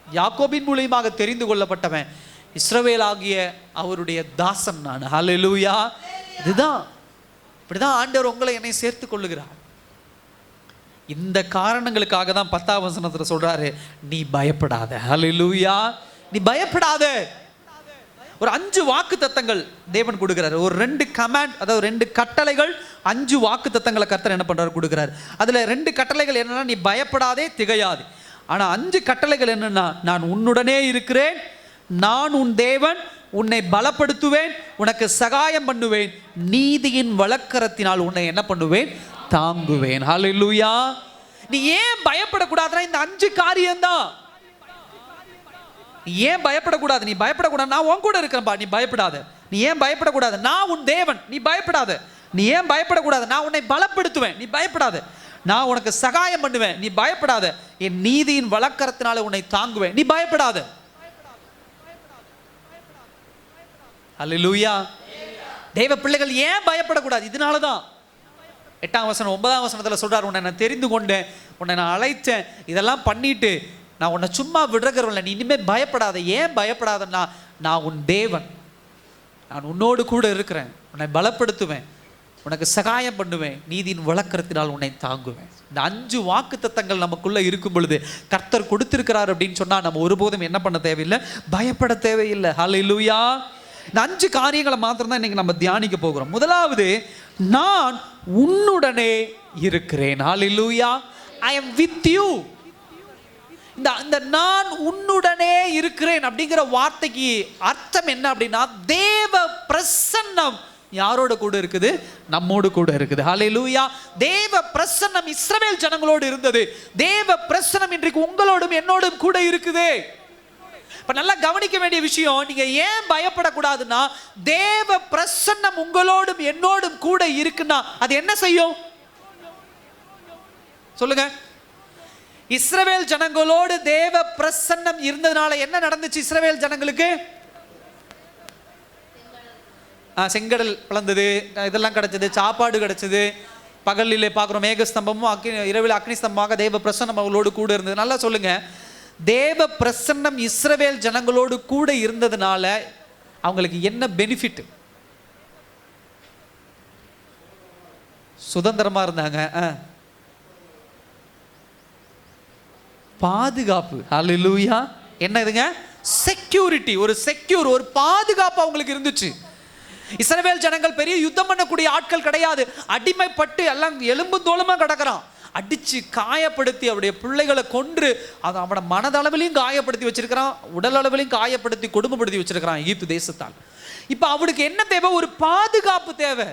யாக்கோபின் மூலியமாக தெரிந்து கொள்ளப்பட்டவன், இஸ்ரவேல் ஆகிய அவருடைய தாசன் நான். அல்லேலூயா. இதுதான், இப்படிதான் ஆண்டவர் உங்களை என்னை சேர்த்து கொள்ளுகிறார். இந்த காரணங்களுக்காக தான் 10ஆம் வசனத்துல சொல்றாரு, நீ பயப்படாத. அல்லேலூயா. நீ பயப்படாத. ஒரு 5 வாக்கு தத்தங்கள் தேவன் கொடுக்கிறார். ஒரு 2 கமாண்ட், அதாவது 2 கட்டளைகள், 5 வாக்கு தத்தங்களை கர்த்தர் என்ன பண்றாரு, கொடுக்கிறார். அதுல 2 கட்டளைகள் என்னன்னா, நீ பயப்படாதே திகையாது. ஆனா 5 கட்டளைகள் என்னன்னா, நான் உன்னுடனே இருக்கிறேன், நான் உன் தேவன், உன்னை பலப்படுத்துவேன், உனக்கு சகாயம் பண்ணுவேன், நீதியின் வலக்கரத்தினால் உன்னை என்ன பண்ணுவேன், தாங்குவேன். ஹல்லேலூயா. நீ ஏன் பயப்படக்கூடாதுன்னா இந்த 5 காரியம்தான். நீ ஏன் பயப்படக்கூடாது? நீ பயப்படக்கூடாது, நான் உன் கூட இருக்கிறேன்பா, நீ பயப்படாத. நீ ஏன் பயப்படக்கூடாது? நான் உன் தேவன், நீ பயப்படாத. நீ ஏன் பயப்படக்கூடாது? நான் உன்னை பலப்படுத்துவேன், நீ பயப்படாத. நான் உனக்கு சகாயம் பண்ணுவேன், நீ பயப்படாத. என் நீதியின் வலக்கரத்தினால உன்னை தாங்குவேன், நீ பயப்படாத. அல்லேலூயா. தேவ பிள்ளைகள் ஏன் பயப்படக்கூடாது? இதனாலதான் 8ஆம் வசனம் 9ஆம் வசனத்துல சொல்றாரு, உன்னை நான் தெரிந்து கொண்டேன், உன்னை நான் அழைத்தேன், இதெல்லாம் பண்ணிட்டு நான் உன்னை சும்மா விடுறதில்லை, நீ இனிமேல் பயப்படாத. ஏன் பயப்படாதன்னா, நான் உன் தேவன், நான் உன்னோடு கூட இருக்கிறேன், உன்னை பலப்படுத்துவேன், உனக்கு சகாயம் பண்ணுவேன், நீதியின் வலக்கரத்தினால் உன்னை தாங்குவேன். இந்த 5 வாக்கு தத்தங்கள் நமக்குள்ள இருக்கும் பொழுது கர்த்தர் கொடுத்திருக்கிறார் அப்படின்னு சொன்னா நம்ம ஒருபோதும் என்ன பண்ண தேவையில்லை, பயப்பட தேவையில்லை. ஹல்லேலூயா. இந்த 5 காரியங்களை மாத்திரம் தான் இன்னைக்கு நம்ம தியானிக்க போகிறோம். முதலாவது, நான் உன்னுடனே இருக்கிறேன். ஹல்லேலூயா. ஐ அம் வித் யூ. இந்த நான் உன்னுடனே இருக்கிறேன் அப்படிங்கிற வார்த்தைக்கு அர்த்தம் என்ன அப்படின்னா, தேவ பிரசன்னம் யாரோட கூட இருக்குது, நம்மோடு கூட இருக்குது. ஹல்லேலூயா. தேவ பிரசன்னம் இஸ்ரவேல் ஜனங்களோடு இருந்தது, தேவ பிரசன்னம் இன்றைக்கு உங்களோடும் என்னோடும் கூட இருக்குது. இப்ப நல்லா கவனிக்க வேண்டிய விஷயம், நீங்க ஏன் பயப்படக்கூடாதுன்னா, தேவ பிரசன்னம் உங்களோடும் என்னோடும் கூட இருக்குன்னா அது என்ன செய்யும் சொல்லுங்க. இஸ்ரவேல் ஜனங்களோடு தேவ பிரசன்னம் இருந்ததுனால என்ன நடந்துச்சு? இஸ்ரவேல் ஜனங்களுக்கு செங்கடல் பிளந்தது, இதெல்லாம் கிடைச்சது, சாப்பாடு கிடைச்சது. பகலிலே பார்க்குறோம் மேகஸ்தம்பமும் இரவில் அக்னி ஸ்தம்பமாக தேவ பிரசன்னம் அவங்களோடு கூட இருந்தது. நல்லா சொல்லுங்க, தேவ பிரசன்னம் இஸ்ரவேல் ஜனங்களோடு கூட இருந்ததுனால அவங்களுக்கு என்ன பெனிஃபிட்? சுதந்திரமா இருந்தாங்க, பாதுகாப்பு. ஹல்லேலூயா. என்னதுங்க? செக்யூரிட்டி. ஒரு பாதுகாப்பு அவங்களுக்கு இருந்துச்சு. இஸ்ரவேல் ஜனங்கள் பெரிய யுத்தம் பண்ணக்கூடிய ஆட்கள் கிடையாது. அடிமைப்பட்டு எல்லாம் எலும்பு தோலுமா கிடக்கிறான். அடிச்சு காயப்படுத்தி அவருடைய பிள்ளைகளை கொன்று அதை அவனோட மனதளவிலையும் காயப்படுத்தி வச்சிருக்கிறான், உடல் அளவிலையும் காயப்படுத்தி கொடுமைப்படுத்தி வச்சிருக்கிறான் எகிப்து தேசத்தால். இப்ப அவனுக்கு என்ன தேவை? ஒரு பாதுகாப்பு தேவை.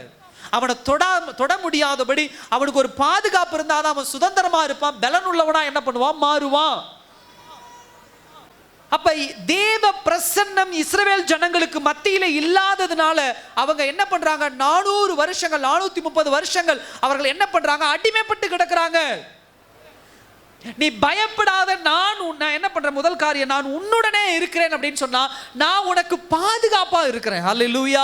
அவனை தொட முடியாதபடி அவனுக்கு ஒரு பாதுகாப்பு இருந்தாதான் அவன் சுதந்திரமா இருப்பான், பலன் உள்ளவனா என்ன பண்ணுவான், மாறுவான். அப்ப தேவ பிரசன்னம் இஸ்ரவேல் ஜனங்களுக்கு மத்தியில இல்லாததுனால அவங்க என்ன பண்றாங்க, 400 வருஷங்கள் 430 வருஷங்கள் அவர்கள் என்ன பண்றாங்க, அடிமைப்பட்டு கிடக்குறாங்க. நீ பயப்படாத, நான் என்ன பண்றேன், முதல் காரியம், நான் உன்னுடனே இருக்கிறேன் அப்படின்னு சொன்னா நான் உனக்கு பாதுகாப்பா இருக்கிறேன். ஹல்லேலூயா.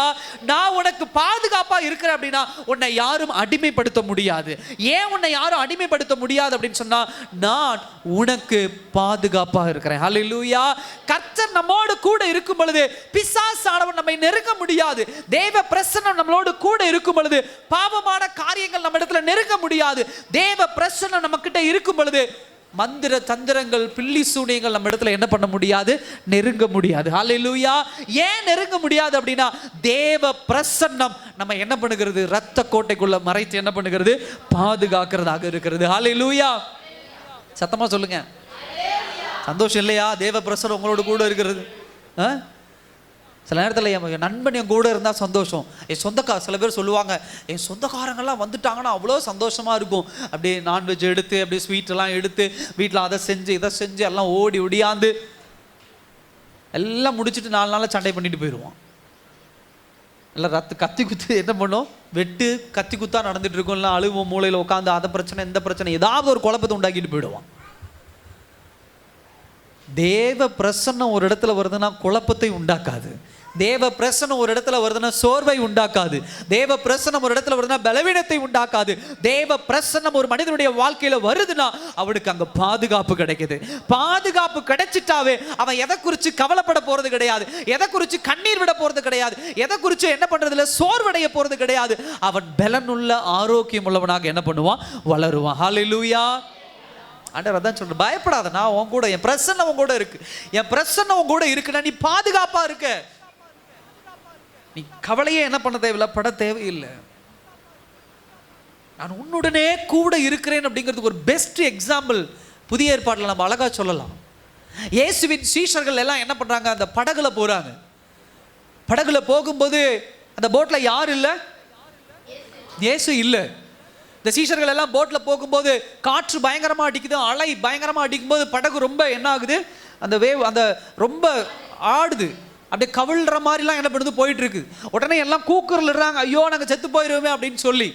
நான் உனக்கு பாதுகாப்பா இருக்கிறேன் அப்படின்னா உன்னை யாரும் அடிமைப்படுத்த முடியாது. ஏன் உன்னை யாரும் அடிமைப்படுத்த முடியாது அப்படின்னு சொன்னா நான் உனக்கு பாதுகாப்பா இருக்கிறேன். ஹல்லேலூயா. கர்த்தர் நம்மோடு கூட இருக்கும் பொழுது பிசாசானவன் நம்மை நெருங்க முடியாது. தேவ பிரசன்னம் நம்மளோடு கூட இருக்கும் பொழுது பாவமான காரியங்கள் நம்ம இடத்துல நெருங்க முடியாது. தேவ பிரசன்னம் நம்ம கிட்ட இருக்கும் பொழுது மந்திர தந்திரங்கள் பில்லி சூனியங்கள் நம்ம இடத்துல என்ன பண்ண முடியாது, நெருங்க முடியாது. ஹல்லேலூயா. ஏன் நெருங்க முடியாது அப்படின்னா தேவ பிரசன்னம் நம்ம என்ன பண்ணுகிறது, இரத்த கோட்டைக்குள்ள மறைத்து என்ன பண்ணுகிறது, பாதுகாக்கிறதாக இருக்கிறது. ஹல்லேலூயா. சத்தமா சொல்லுங்க. சந்தோஷம் இல்லையா? தேவ பிரசன்னம் உங்களோட கூட இருக்கிறது. சில நேரத்தில் என் நண்பன் என் கூட இருந்தால் சந்தோஷம். என் சில பேர் சொல்லுவாங்க, என் சொந்தக்காரங்கள்லாம் வந்துட்டாங்கன்னா அவ்வளோ சந்தோஷமாக இருக்கும். அப்படியே நான்வெஜ் எடுத்து அப்படியே ஸ்வீட்டெல்லாம் எடுத்து வீட்டில் அதை செஞ்சு இதை செஞ்சு எல்லாம் ஓடி ஒடியாந்து எல்லாம் முடிச்சுட்டு 4 நாளில் சண்டை பண்ணிட்டு போயிடுவான். எல்லாம் கத்தி குத்து என்ன பண்ணும், வெட்டு கத்தி குத்தா நடந்துட்டு இருக்கும். எல்லாம் அழுவோம், மூளையில் உட்காந்து அதை பிரச்சனை இந்த பிரச்சனை ஏதாவது ஒரு குழப்பத்தை உண்டாக்கிட்டு போயிடுவான். தேவ பிரசன்னம் ஒரு இடத்துல வருதுன்னா குழப்பத்தை உண்டாக்காது. தேவ பிரசன்னம் ஒரு இடத்துல வருதுன்னா சோர்வை உண்டாக்காது. தேவ பிரசன்னம் ஒரு இடத்துல வருதுன்னா பலவீனத்தை உண்டாக்காது. தேவ பிரசன்னம் ஒரு மனிதனுடைய வாழ்க்கையில வருதுன்னா அவனுக்கு அங்க பாதுகாப்பு கிடைக்குது. பாதுகாப்பு கிடைச்சிட்டாவே அவன் எதை குறித்து கவலைப்பட போறது கிடையாது, எதை குறித்து கண்ணீர் விட போறது கிடையாது, எதை குறித்து என்ன பண்றதுல சோர்வடைய போறது கிடையாது. அவன் பலனுள்ள ஆரோக்கியம் உள்ளவனாக என்ன பண்ணுவான், வளருவான். ஹல்லேலூயா. ஆண்டவர் அதான் சொல்ற, பயப்படாத, நான் உன் கூட, என் பிரசன்னம் உன் கூட இருக்கு. என் பிரசன்னம் உன் கூட இருக்குன்னா நீ பாதுகாப்பா இருக்க. நீ கவலையே என்ன பண்ண தேவையில்லை, பட தேவையில்லை. நான் உன்னுடனே கூட இருக்கிறேன் அப்படிங்கிறதுக்கு ஒரு பெஸ்ட் எக்ஸாம்பிள் புதிய ஏற்பாட்டில் நம்ம அழகா சொல்லலாம். இயேசுவின் சீஷர்கள் எல்லாம் என்ன பண்றாங்க, அந்த படகுல போறாங்க. படகுல போகும்போது அந்த போட்ல யார் இல்லை, இயேசு இல்லை. இந்த சீஷர்கள் எல்லாம் போட்ல போகும்போது காற்று பயங்கரமா அடிக்குது, அலை பயங்கரமா அடிக்கும்போது படகு ரொம்ப என்ன ஆகுது, அந்த வேவ் அந்த ரொம்ப ஆடுது, அப்படியே கவிழ்ற மாதிரிலாம் என்ன பண்ணுது, போயிட்டு இருக்கு. உடனே எல்லாம் கூக்குரல் இடுறாங்க, ஐயோ நாங்கள் செத்து போயிடுவோமே அப்படின்னு சொல்லி.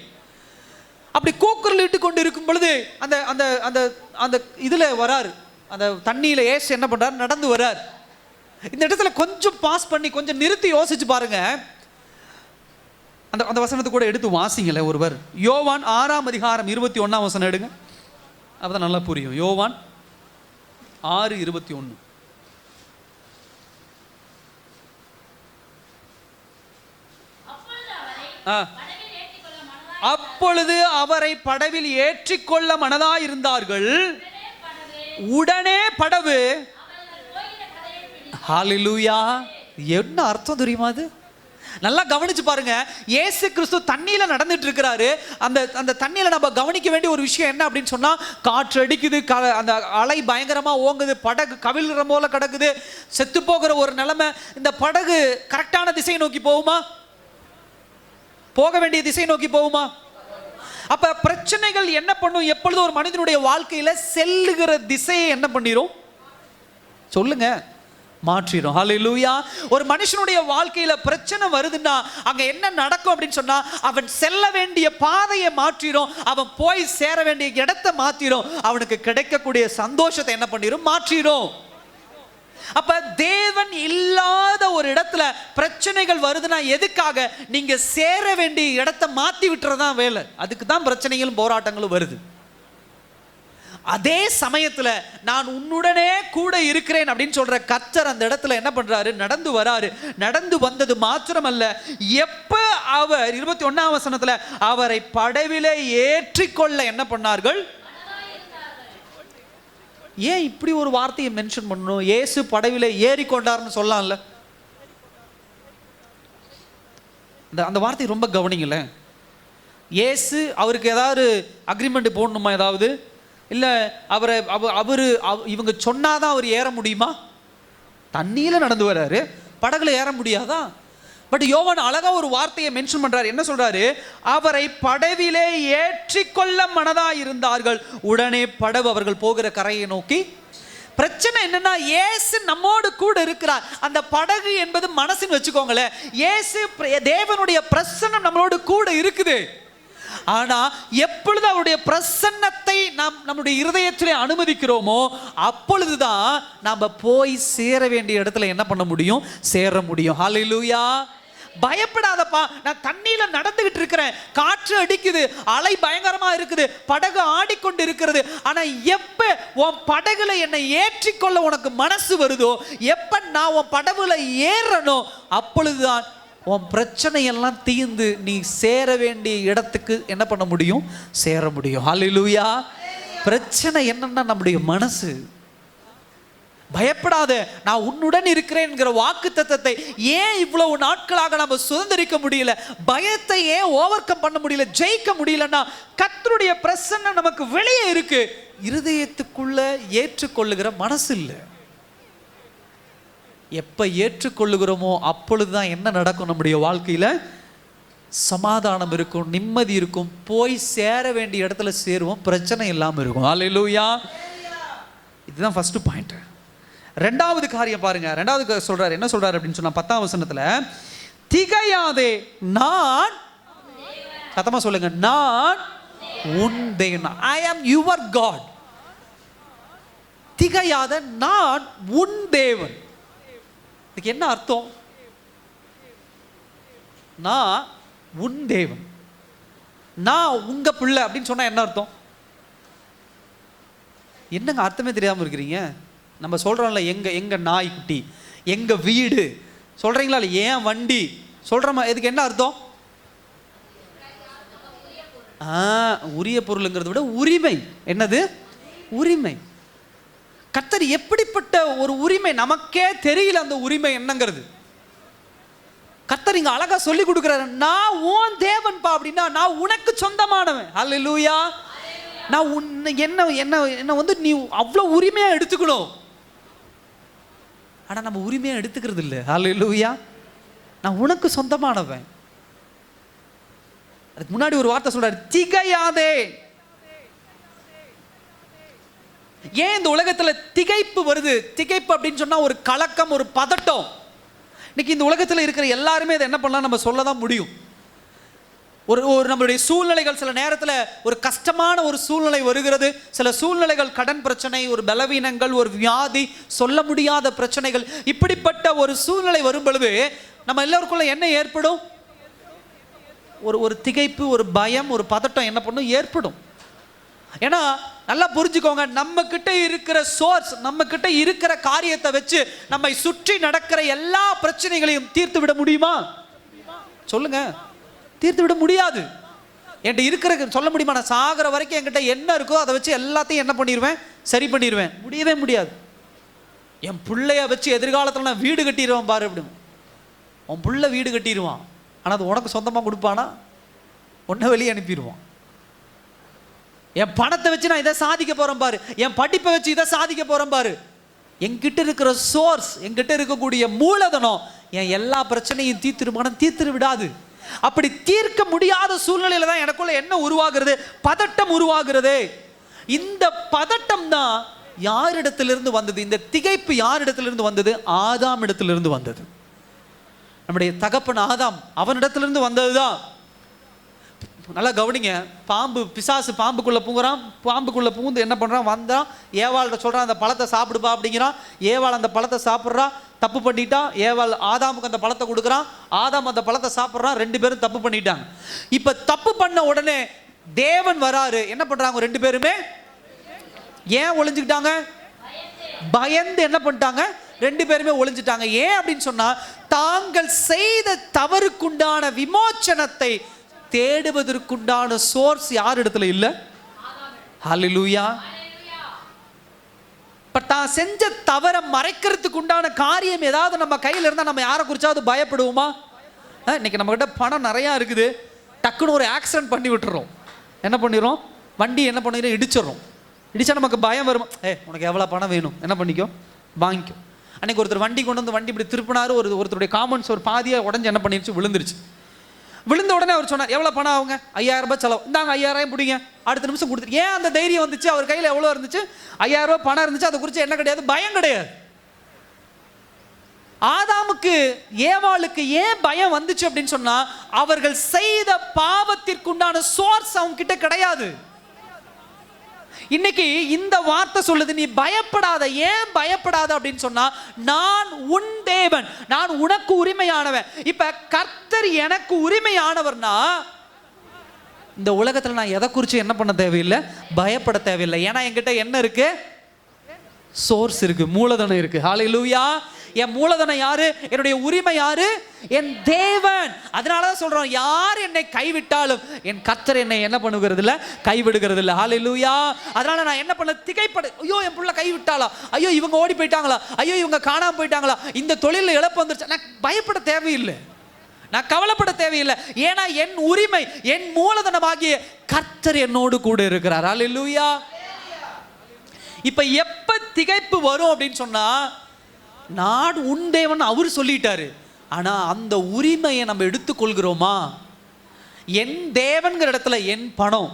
அப்படி கூக்குரல் இட்டு கொண்டு இருக்கும் பொழுது அந்த அந்த அந்த அந்த இதுல வராரு, அந்த தண்ணியில இயேசு என்ன பண்றாரு, நடந்து வரார். இந்த இடத்துல கொஞ்சம் பாஸ் பண்ணி கொஞ்சம் நிறுத்தி யோசிச்சு பாருங்க. அந்த அந்த வசனத்தை கூட எடுத்து வாசிங்களே ஒருவர். யோவான் 6:21 எடுங்க, அப்பதான் நல்லா புரியும். யோவான் 6:21. அப்பொழுது அவரை படவில் ஏற்றிக்கொள்ள மனதாயிருந்தார்கள். உடனே படவு. ஹல்லேலூயா. என்ன அர்த்தம் தெரியுமா அது? நல்லா கவனிச்சு பாருங்க. இயேசு கிறிஸ்து தண்ணியில நடந்துட்டு இருக்கிறாரு. அந்த அந்த தண்ணியில நம்ம கவனிக்க வேண்டிய ஒரு விஷயம் என்ன அப்படின்னு சொன்னா, காற்று அடிக்குது, அந்த அலை பயங்கரமா ஓங்குது, படகு கவிழ்கிற போல கிடக்குது, செத்து போகிற ஒரு நிலைமை. இந்த படகு கரெக்டான திசையை நோக்கி போகுமா? போக வேண்டிய திசை நோக்கி போகுமா? அப்ப பிரச்சனைகள் என்ன பண்ணும், எப்பொழுது ஒரு மனிதனுடைய வாழ்க்கையில செல்லுகிற திசையை என்ன பண்ணிரும் சொல்லுங்க, மாற்றிடும். ஹல்லேலூயா. ஒரு மனுஷனுடைய வாழ்க்கையில பிரச்சனை வருதுன்னா அங்க என்ன நடக்கும் அப்படின்னு சொன்னா, அவன் செல்ல வேண்டிய பாதையை மாற்றிடும், அவன் போய் சேர வேண்டிய இடத்தை மாற்றிடும், அவனுக்கு கிடைக்கக்கூடிய சந்தோஷத்தை என்ன பண்ணிடும், மாற்றிடும். அப்ப தேவன் இல்லாத ஒரு இடத்துல பிரச்சனைகள் வருதுன்னா எதுக்காக, நீங்க சேர வேண்டிய இடத்தை மாத்தி விட்டுறதான் வேலை. அதுக்கு தான் பிரச்சனைகளும் போராட்டங்களும் வருது. அதே சமயத்துல நான் உன்னுடனே கூட இருக்கிறேன் அப்படின்னு சொல்ற கர்த்தர் அந்த இடத்துல என்ன பண்றாரு, நடந்து வராரு. நடந்து வந்தது மாத்திரமல்ல, எப்ப அவர் 21ஆம் வசனத்துல அவரை படவிலே ஏற்றிக்கொள்ள என்ன பண்ணார்கள். ஏன் இப்படி ஒரு வார்த்தையை மென்ஷன் பண்ணணும்? இயேசு படவிலே ஏறிக்கொண்டார்னு சொல்லலாம்ல. அந்த வார்த்தை ரொம்ப கவனிங்கள. இயேசு அவருக்கு ஏதாவது அக்ரிமெண்ட் போடணுமா ஏதாவது? இல்லை அவரு இவங்க சொன்னாதான் அவர் ஏற முடியுமா? தண்ணியில நடந்து வராரு, படகுல ஏற முடியாதா? பட் யோவான் அழகா ஒரு வார்த்தையை மென்ஷன் பண்றாரு. என்ன சொல்றாரு, அவரை படவிலே ஏற்றிக்கொள்ள மனதா இருந்தார்கள். உடனே படவு அவர்கள் போகிற கரையை நோக்கி. பிரச்சனை என்னன்னா, இயேசு நம்மோடு கூட இருக்கிறார். அந்த படகு என்பது மனசுன்னு வச்சுக்கோங்களேன். இயேசு தேவனுடைய பிரசன்னம் நம்மளோடு கூட இருக்குது. ஆனா எப்பொழுது அவருடைய பிரசன்னத்தை நாம் நம்முடைய இருதயத்திலே அனுமதிக்கிறோமோ அப்பொழுதுதான் நாம போய் சேர வேண்டிய இடத்துல என்ன பண்ண முடியும், சேர முடியும். ஹல்லேலூயா. பயப்படாதப்பா, நான் தண்ணியில நடந்துகிட்டு இருக்கிறேன், காற்று அடிக்குது, அலை பயங்கரமா இருக்குது, படகு ஆடிக்கொண்டு இருக்கிறது. ஆனா எப்ப உன் படகுல என்னை ஏற்றிக்கொள்ள உனக்கு மனசு வருதோ, எப்ப நான் உன் படகுல ஏறனோ அப்பொழுதுதான் உன் பிரச்சனை எல்லாம் தீர்ந்து நீ சேர வேண்டிய இடத்துக்கு என்ன பண்ண முடியும், சேர முடியும். ஹல்லேலூயா. பிரச்சனை என்னன்னா நம்முடைய மனசு. பயப்படாத, நான் உன்னுடன் இருக்கிறேன்ங்கிற வாக்குத்தத்தத்தை ஏன் இவ்வளவு நாட்களாக நம்ம சுதந்திரிக்க முடியல, பயத்தை ஏன் ஓவர் கம் பண்ண முடியல, ஜெயிக்க முடியலன்னா கர்த்தருடைய பிரசன்னம் நமக்கு வெளியே இருக்கு, இருதயத்துக்குள்ள ஏற்றுக்கொள்ளுகிற மனசு இல்லை. எப்ப ஏற்றுக்கொள்ளுகிறோமோ அப்பொழுதுதான் என்ன நடக்கும், நம்முடைய வாழ்க்கையில சமாதானம் இருக்கும், நிம்மதி இருக்கும், போய் சேர வேண்டிய இடத்துல சேருவோம், பிரச்சனை இல்லாம இருக்கும். ஹல்லேலூயா. இதுதான் ஃபர்ஸ்ட் பாயிண்ட். ரெண்டாவது காரியம் பாருங்க. ரெண்டாவது சொல்றாரு, என்ன சொல்றாரு அப்படின்னு சொன்னா 10ஆம் வசனத்துல, திகையாதே நான், சத்தமா சொல்லுங்க, நான் உன் தேவன், ஐ ஆம் யுவர் காட். திகையாத நான் உன் தேவன். இதுக்கு என்ன அர்த்தம்? நான் உன் தேவன், நான் உங்க பிள்ளை அப்படின்னு சொன்னா என்ன அர்த்தம்? என்னங்க அர்த்தமே தெரியாம இருக்கிறீங்க? நம்ம சொல்றோம்ல, எங்க நாய்க்குட்டி, எங்க வீடு சொல்றீங்களா, இல்லை ஏன் வண்டி சொல்றோமா, இதுக்கு என்ன அர்த்தம்? உரிய பொருளுங்கிறத விட உரிமை. என்னது? உரிமை. கர்த்தர் எப்படிப்பட்ட ஒரு உரிமை, நமக்கே தெரியல அந்த உரிமை என்னங்கிறது. கர்த்தர் இங்க அழகா சொல்லி கொடுக்குறாரு, நான் உன் தேவன்பா அப்படின்னா நான் உனக்கு சொந்தமானவன். அல்லேலூயா. நான் உன்னை என்ன என்ன என்ன வந்து நீ அவ்வளோ உரிமையா எடுத்துக்கணும். ஆனா நம்ம உரிமையா எடுத்துக்கிறது இல்லை. அல்லேலூயா. நான் உனக்கு சொந்தமானவன். அதுக்கு முன்னாடி ஒரு வார்த்தை சொல்றாரு, திகையாதே. ஏன் இந்த உலகத்துல திகைப்பு வருது? திகைப்பு அப்படின்னு சொன்னா ஒரு கலக்கம், ஒரு பதட்டம். இன்னைக்கு இந்த உலகத்தில் இருக்கிற எல்லாருமே இதை என்ன பண்ணலாம், நம்ம சொல்ல தான் முடியும். ஒரு நம்மளுடைய சூழ்நிலைகள் சில நேரத்தில் ஒரு கஷ்டமான ஒரு சூழ்நிலை வருகிறது. சில சூழ்நிலைகள் கடன் பிரச்சனை, ஒரு பலவீனங்கள், ஒரு வியாதி, சொல்ல முடியாத பிரச்சனைகள், இப்படிப்பட்ட ஒரு சூழ்நிலை வரும் பொழுது நம்ம எல்லோருக்குள்ள என்ன ஏற்படும்? ஒரு திகைப்பு, ஒரு பயம், ஒரு பதட்டம் என்ன பண்ணும்? ஏற்படும். ஏன்னா நல்லா புரிஞ்சுக்கோங்க, நம்ம கிட்ட இருக்கிற சோர்ஸ், நம்ம கிட்ட இருக்கிற காரியத்தை வச்சு நம்மை சுற்றி நடக்கிற எல்லா பிரச்சனைகளையும் தீர்த்து விட முடியுமா? சொல்லுங்க, தீர்த்து விட முடியாது. என்கிட்ட இருக்கிற சொல்ல முடியுமா? நான் சாகிற வரைக்கும் என்கிட்ட என்ன இருக்கோ அதை வச்சு எல்லாத்தையும் என்ன பண்ணிடுவேன்? சரி பண்ணிடுவேன். முடியவே முடியாது. என் பிள்ளைய வச்சு எதிர்காலத்தில் நான் வீடு கட்டிடுவேன் பாரு அப்படின்னு. உன் பிள்ளை வீடு கட்டிடுவான், ஆனால் அது உனக்கு சொந்தமாக கொடுப்பானா? உன்னை வெளியே அனுப்பிடுவான். என் பணத்தை வச்சு நான் இதை சாதிக்க போறேன் பாரு, என் படிப்பை வச்சு இதை சாதிக்க போறேன் பாரு. என்கிட்ட இருக்கிற சோர்ஸ், என்கிட்ட இருக்கக்கூடிய மூலதனம் என் எல்லா பிரச்சனையும் தீர்த்து விடாது. அப்படி தீர்க்க முடியாத சூழ்நிலையில தான் எனக்குள்ள என்ன உருவாகிறது? பதட்டம் உருவாகிறது. இந்த பதட்டம் தான் யாரிடத்திலிருந்து வந்தது? இந்த திகைப்பு யாரிடத்திலிருந்து வந்தது? ஆதாம் இடத்திலிருந்து வந்தது. நம்முடைய தகப்பன் ஆதாம், அவனிடத்திலிருந்து வந்ததுதான். நல்லா கவனிங்க. பிசாசு பாம்புக்குள்ள பூங்குறான். பாம்புக்குள்ள பூந்து என்ன பண்றான்? வந்தான், ஏவாள்கிட்ட சொல்றான், அந்த பழத்தை சாப்பிடுப்பா அப்படிங்கிறான். ஏவாள் அந்த பழத்தை சாப்பிட்றா, தப்பு பண்ணிட்டா. ஏவாள் ஆதாமுக்கு அந்த பழத்தை கொடுக்குறான், ஆதாம் அந்த பழத்தை சாப்பிட்றான். 2 பேரும் தப்பு பண்ணிட்டாங்க. இப்ப தப்பு பண்ண உடனே தேவன் வராரு. என்ன பண்றாங்க? 2 பேருமே ஏன் ஒளிஞ்சுக்கிட்டாங்க? பயந்து என்ன பண்ணிட்டாங்க? 2 பேருமே ஒளிஞ்சிட்டாங்க. ஏன் அப்படின்னு சொன்னா, தாங்கள் செய்த தவறுக்குண்டான விமோச்சனத்தை தேடுவதற்குண்டான சோர்ஸ் யார் இடத்துல இல்ல? ஹல்லேலூயா. தான் செஞ்ச தவற மறைக்கிறதுக்கு உண்டான காரியம் ஏதாவது நம்ம கையில் இருந்தால் நம்ம யாரை குறிச்சாவது பயப்படுவோமா? இன்னைக்கு நம்ம கிட்ட பணம் நிறையா இருக்குது, டக்குன்னு ஒரு ஆக்சிடென்ட் பண்ணி விட்டுறோம். என்ன பண்ணிடுறோம்? வண்டி என்ன பண்ணிடுறோம்? இடிச்சிடறோம். இடிச்சா நமக்கு பயம் வரும். உனக்கு எவ்வளோ பணம் வேணும்? என்ன பண்ணிக்கோ, வாங்கிக்கோ. அன்னைக்கு ஒருத்தர் வண்டி கொண்டு வந்து வண்டி இப்படி திருப்பினாரு. ஒருத்தருடைய காமன்ஸ் ஒரு பாதியை உடஞ்சி என்ன பண்ணிருச்சு? விழுந்துருச்சு. விழுந்த உடனே அவர் சொன்னார், எவ்வளோ பணம் ஆகுங்க? 5000 ரூபாய் செலவு. இந்தாங்க 5000 பிடிங்க. அடுத்த நிமிஷம் கொடுத்துட்டு. ஏன் அந்த தைரியம் வந்துச்சு? அவர் கையில் எவ்வளோ இருந்துச்சு? 5000 ரூபாய் பணம் இருந்துச்சு. அதை குறித்து என்ன கிடையாது? பயம் கிடையாது. ஆதாமுக்கு ஏவாளுக்கு ஏன் பயம் வந்துச்சு அப்படின்னு சொன்னா, அவர்கள் செய்த பாவத்திற்குண்டான சோர்ஸ் அவங்க கிட்ட கிடையாது. இன்னைக்கு இந்த வார்த்தை சொல்லுது, நீ பயப்படாத. ஏன் பயப்படாத அப்படின்னு சொன்னா, நான் உன் தேவன், நான் உனக்கு உரிமையானவன். இப்ப கர்த்தர் எனக்கு உரிமையானவர்னா, இந்த உலகத்துல நான் எதை குறித்து என்ன பண்ண தேவையில்லை? பயப்பட தேவையில்லை. ஏன்னா என்கிட்ட என்ன இருக்கு? சோர்ஸ் இருக்கு, மூலதனம் இருக்கு. ஹல்லேலூயா. என் மூலதனம் யாரு? என்னுடைய உரிமை யாரு? என் தேவன். அதனாலதான் சொல்றோம், யார் என்னை கைவிட்டாலும் என் கர்த்தர் என்னை என்ன பண்ணுகிறது இல்ல? கைவிடுகிறது இல்ல. ஹல்லேலூயா. அதனால நான் என்ன பண்ண? திகைப்பட. ஐயோ என் புள்ள கைவிட்டாளா? ஐயோ இவங்க ஓடி போயிட்டாங்களா? ஐயோ இவங்க காணாம போயிட்டாங்களா? இந்த தொழில இழப்பு வந்துருச்சு. நான் பயப்பட தேவையில்லை, நான் கவலைப்பட தேவையில்லை. ஏன்னா என் உரிமை, என் மூலதனமாகிய கர்த்தர் என்னோடு கூட இருக்கிறார். ஹல்லேலூயா. இப்ப எப்ப திகைப்பு வரும் அப்படின்னு சொன்னா, நான் உன் தேவன் அவர் சொல்லிட்டாரு. ஆனா அந்த உரிமையை நம்ம எடுத்துக்கொள்கிறோமா? என் தேவன்கிற இடத்துல என் பணம்,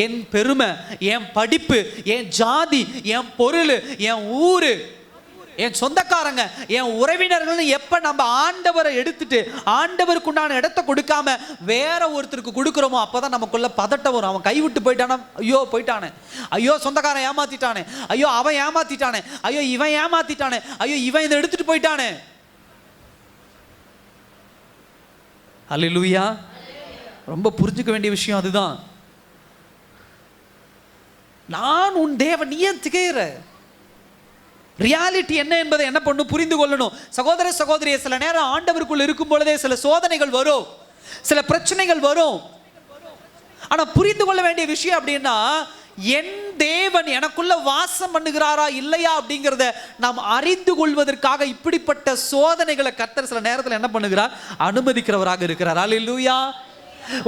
என் பெருமை, என் படிப்பு, என் ஜாதி, என் பொருள், என் ஊரு, என் சொந்தக்காரங்க, என் உறவினர்கள் எப்ப நம்ம ஆண்டவரை எடுத்துட்டு ஆண்டவருக்கு உண்டான இடத்தை கொடுக்காம வேற ஒருத்தருக்கு கொடுக்குறோமோ, அப்பதான் நமக்குள்ள பதட்டம் வரும். அவன் கைவிட்டு போயிட்டானா? ஐயோ போயிட்டானே. ஐயோ சொந்தக்காரன் ஏமாத்திட்டானே. ஐயோ அவன் ஏமாத்திட்டானே. ஐயோ இவன் ஏமாத்திட்டானே. ஐயோ இவன் இதை எடுத்துட்டு போயிட்டானே. அல்லேலூயா. ரொம்ப புரிஞ்சுக்க வேண்டிய விஷயம் அதுதான். நான் உன் தேவன், நீ ஏன் திகைற? ரியாலிட்டி என்ன என்பதை என்ன பண்ணும்? புரிந்து கொள்ளணும். சகோதர சகோதரியை, சில நேரம் ஆண்டவருக்குள் இருக்கும் பொழுதே சில சோதனைகள் வரும், சில பிரச்சனைகள் வரும். ஆனா புரிந்து கொள்ள வேண்டிய விஷயம் அப்படின்னா, என் தேவன் எனக்குள்ள வாசம் பண்ணுகிறாரா இல்லையா அப்படிங்கிறத நாம் அறிந்து கொள்வதற்காக இப்படிப்பட்ட சோதனைகளை கர்த்தர் சில நேரத்தில் என்ன பண்ணுகிறார், அனுமதிக்கிறவராக இருக்கிறார். அல்லேலூயா.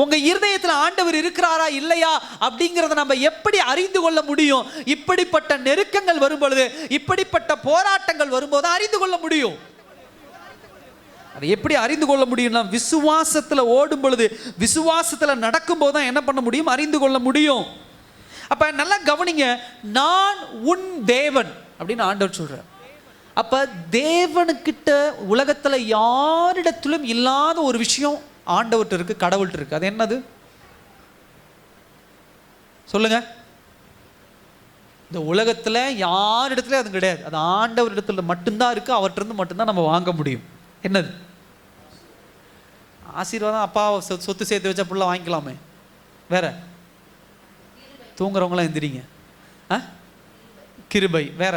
உங்க இருதயத்தில் ஆண்டவர் இருக்கிறாரா இல்லையா அப்படிங்கிறத நம்ம எப்படி அறிந்து கொள்ள முடியும்? இப்படிப்பட்ட நெருக்கங்கள் வரும் பொழுது, இப்படிப்பட்ட போராட்டங்கள் வரும்போது அறிந்து கொள்ள முடியும். அதை எப்படி அறிந்து கொள்ள முடியும்னா, விசுவாசத்துல ஓடும் பொழுது, விசுவாசத்துல நடக்கும் போது தான் என்ன பண்ண முடியும், அறிந்து கொள்ள முடியும். அப்ப நல்லா கவனிங்க, நான் உன் தேவன் அப்படின்னு ஆண்டவர் சொல்றார். அப்ப தேவனுக்கிட்ட உலகத்துல யாரிடத்திலும் இல்லாத ஒரு விஷயம் ஆண்டவர்கிட்ட இருக்கு, கடவுள்கிட்ட இருக்கு. அது என்னது சொல்லுங்க? இந்த உலகத்துல யாரிடத்துல அது கிடையாது, அது ஆண்டவர் இடத்துல மட்டும்தான் இருக்கு. அவர்கிட்ட இருந்து மட்டும்தான் நம்ம வாங்க முடியும். என்னது? ஆசீர்வாதம். அப்பா சொத்து சேர்த்து வச்சா புள்ள வாங்கிக்கலாமே. வேற? தூங்குறவங்களாம் எந்திரிங்க. கிருபை. வேற?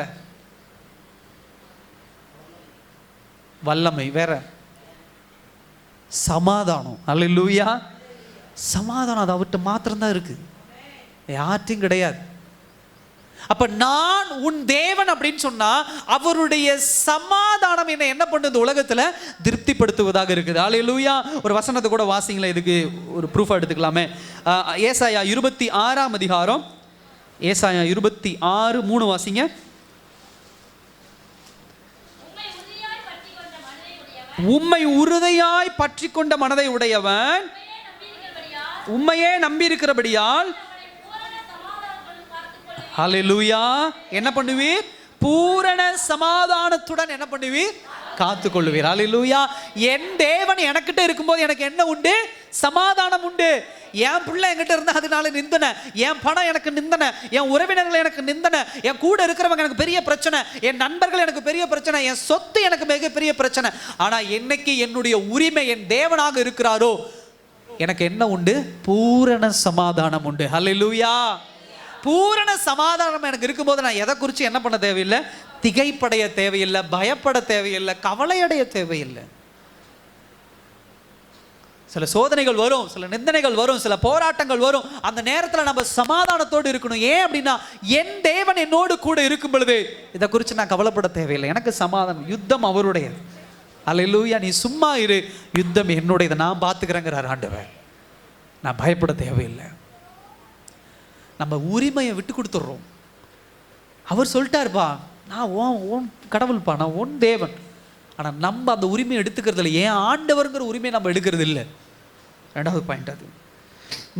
வல்லமை. வேற? சமாதானம். அல்லேலூயா. சமாதானம் அது அவர்கிட்ட மாத்திரம்தான் இருக்கு, யார்ட்டையும் கிடையாது. அப்ப நான் உன் தேவன் அப்படின்னு சொன்னா அவருடைய சமாதானம் என்ன பண்ணுது, உலகத்துல திருப்திப்படுத்துவதாக இருக்குது. அல்லேலூயா. ஒரு வசனத்தை கூட வாசிங்களேன், இதுக்கு ஒரு ப்ரூஃப் எடுத்துக்கலாமே. ஏசாயா 26ஆம் அதிகாரம், ஏசாயா 26:3 வாசிங்க. உம்மை உறுதியாய் பற்றி கொண்ட மனதை உடையவன் உம்மையே நம்பி இருக்கிறபடியால் ஹல்லேலூயா என்ன பண்ணுவீர், பூரண சமாதானத்துடன் என்ன பண்ணுவீர், காத்து கொள்ளுவீர். ஹல்லேலூயா. என் தேவன் எனக்கிட்ட இருக்கும்போது எனக்கு என்ன உண்டு, சமாதானம் உண்டு. என் பிள்ளை என்கிட்ட இருந்தா அதனால நிந்தனை, என் பணம் எனக்கு நிந்தனை, என் உறவினர்கள் எனக்கு நிந்தனை, என் கூட இருக்கிறவங்க எனக்கு பெரிய பிரச்சனை, என் நண்பர்கள் எனக்கு பெரிய பிரச்சனை, என் சொத்து எனக்கு மிகப்பெரிய பிரச்சனை. ஆனா என்னைக்கு என்னுடைய உரிமை என் தேவனாக இருக்கிறாரோ எனக்கு என்ன உண்டு, பூரண சமாதானம் உண்டு. ஹல்லேலூயா. பூரண சமாதானம் எனக்கு இருக்கும்போது நான் எதை குறித்து என்ன பண்ண தேவையில்லை, திகைப்படைய தேவையில்லை, பயப்பட தேவையில்லை, கவலையடைய தேவையில்லை. சில சோதனைகள் வரும், சில நிந்தனைகள் வரும், சில போராட்டங்கள் வரும். அந்த நேரத்தில் நம்ம சமாதானத்தோடு இருக்கணும். ஏன் அப்படின்னா, என் தேவன் என்னோடு கூட இருக்கும் பொழுது இதை குறித்து நான் கவலைப்பட தேவையில்லை, எனக்கு சமாதானம். யுத்தம் அவருடையது. அல்லேலூயா. நீ சும்மா இரு, யுத்தம் என்னுடையது, நான் பார்த்துக்கிறேங்கிறார் ஆண்டவர். நான் பயப்பட தேவையில்லை. நம்ம உரிமையை விட்டு கொடுத்துட்றோம். அவர் சொல்லிட்டாருப்பா, நான் ஓன் கடவுள்ப்பா, நான் உன் தேவன். ஆனால் நம்ம அந்த உரிமையை எடுத்துக்கிறது இல்லை. ஏன் ஆண்டவருங்கிற உரிமையை நம்ம எடுக்கிறது இல்லை. ரெண்டாவது பாயிண்ட் அது.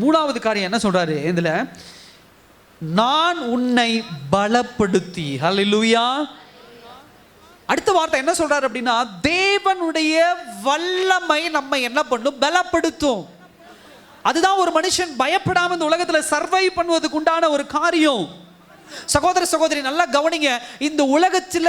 மூணாவது காரியம் என்ன சொல்றாரு இதில், நான் உன்னை பலப்படுத்தி. ஹல்லேலூயா. அடுத்த வார்த்தை என்ன சொல்றாரு அப்படின்னா, தேவனுடைய வல்லமை நம்ம என்ன பண்ணும், பலப்படுத்தும். அதுதான் ஒரு மனுஷன் பயப்படாம இந்த உலகத்துல சர்வைவ் பண்ணுவதுக்கு உண்டான ஒரு காரியம். சகோதர சகோதரி நல்லா கவனிங்க, இந்த உலகத்துல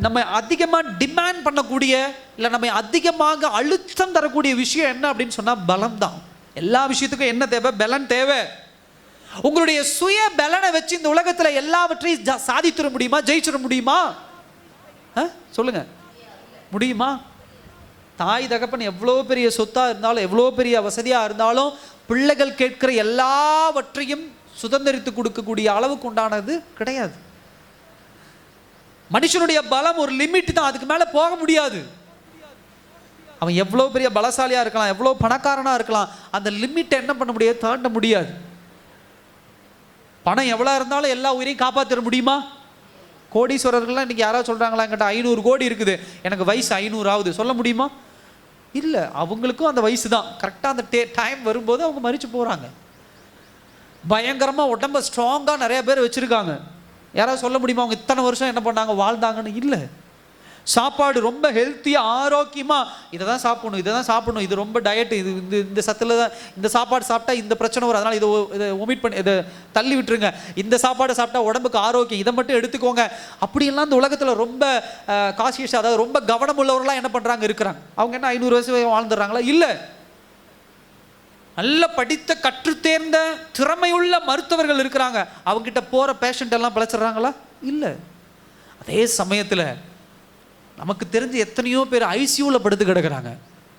நம்ம அதிகமாக டிமாண்ட் பண்ணக்கூடிய, இல்லை நம்ம அதிகமாக அழுத்தம் தரக்கூடிய விஷயம் என்ன அப்படின்னு சொன்னா பலம் தான். எல்லா விஷயத்துக்கும் என்ன தேவை, பலன் தேவை. உங்களுடைய சுய பலனை வச்சு இந்த உலகத்துல எல்லாவற்றையும் சாதித்துட முடியுமா, ஜெயிச்சிட முடியுமா? சொல்லுங்க, முடியுமா? தாய் தகப்பன் எவ்வளோ பெரிய சொத்தாக இருந்தாலும், எவ்வளோ பெரிய வசதியாக இருந்தாலும், பிள்ளைகள் கேட்கிற எல்லாவற்றையும் சுதந்திரித்து கொடுக்கக்கூடிய அளவுக்கு உண்டானது கிடையாது. மனுஷனுடைய பலம் ஒரு லிமிட் தான், அதுக்கு மேலே போக முடியாது. அவன் எவ்வளோ பெரிய பலசாலியாக இருக்கலாம், எவ்வளோ பணக்காரனாக இருக்கலாம், அந்த லிமிட்டை என்ன பண்ண முடியாது, தாண்ட முடியாது. பணம் எவ்வளோ இருந்தாலும் எல்லா உயிரையும் காப்பாற்ற முடியுமா? கோடீஸ்வரர்கள்லாம் இன்றைக்கி யாராவது சொல்கிறாங்களா, என்கிட்ட 500 கோடி இருக்குது, எனக்கு வயசு 500 ஆகுது, சொல்ல முடியுமா? இல்லை. அவங்களுக்கும் அந்த வயசு தான். கரெக்டாக அந்த டைம் வரும்போது அவங்க மரிச்சு போகிறாங்க. பயங்கரமாக உடம்ப ஸ்ட்ராங்காக நிறைய பேர் வச்சுருக்காங்க. யாராவது சொல்ல முடியுமா அவங்க இத்தனை வருஷம் என்ன பண்ணாங்க, வாழ்ந்தாங்கன்னு? இல்லை. சாப்பாடு ரொம்ப ஹெல்த்தியாக ஆரோக்கியமாக இதை தான் சாப்பிடணும், இதை தான் சாப்பிடணும், இது ரொம்ப டயட்டு, இது இந்த சத்தில் தான், இந்த சாப்பாடு சாப்பிட்டா இந்த பிரச்சனை வரும், அதனால் இதை ஒமிட் பண்ணி இதை தள்ளி விட்டுருங்க, இந்த சாப்பாடு சாப்பிட்டா உடம்புக்கு ஆரோக்கியம், இதை மட்டும் எடுத்துக்கோங்க. அப்படின்லாம் இந்த உலகத்தில் ரொம்ப கான்ஷியஸ், அதாவது ரொம்ப கவனம் உள்ளவர்களாம் என்ன பண்ணுறாங்க, இருக்கிறாங்க. அவங்க என்ன 500 வருஷம் வாழ்ந்துடுறாங்களா? இல்லை. நல்ல படித்த கற்றுத்தேர்ந்த திறமையுள்ள மருத்துவர்கள் இருக்கிறாங்க. அவங்ககிட்ட போகிற பேஷண்ட் எல்லாம் பிழைச்சிட்றாங்களா? இல்லை. அதே சமயத்தில் நமக்கு தெரிஞ்சு எத்தனையோ பேர் ஐசியூவில் படுத்து கிடக்கிறாங்க.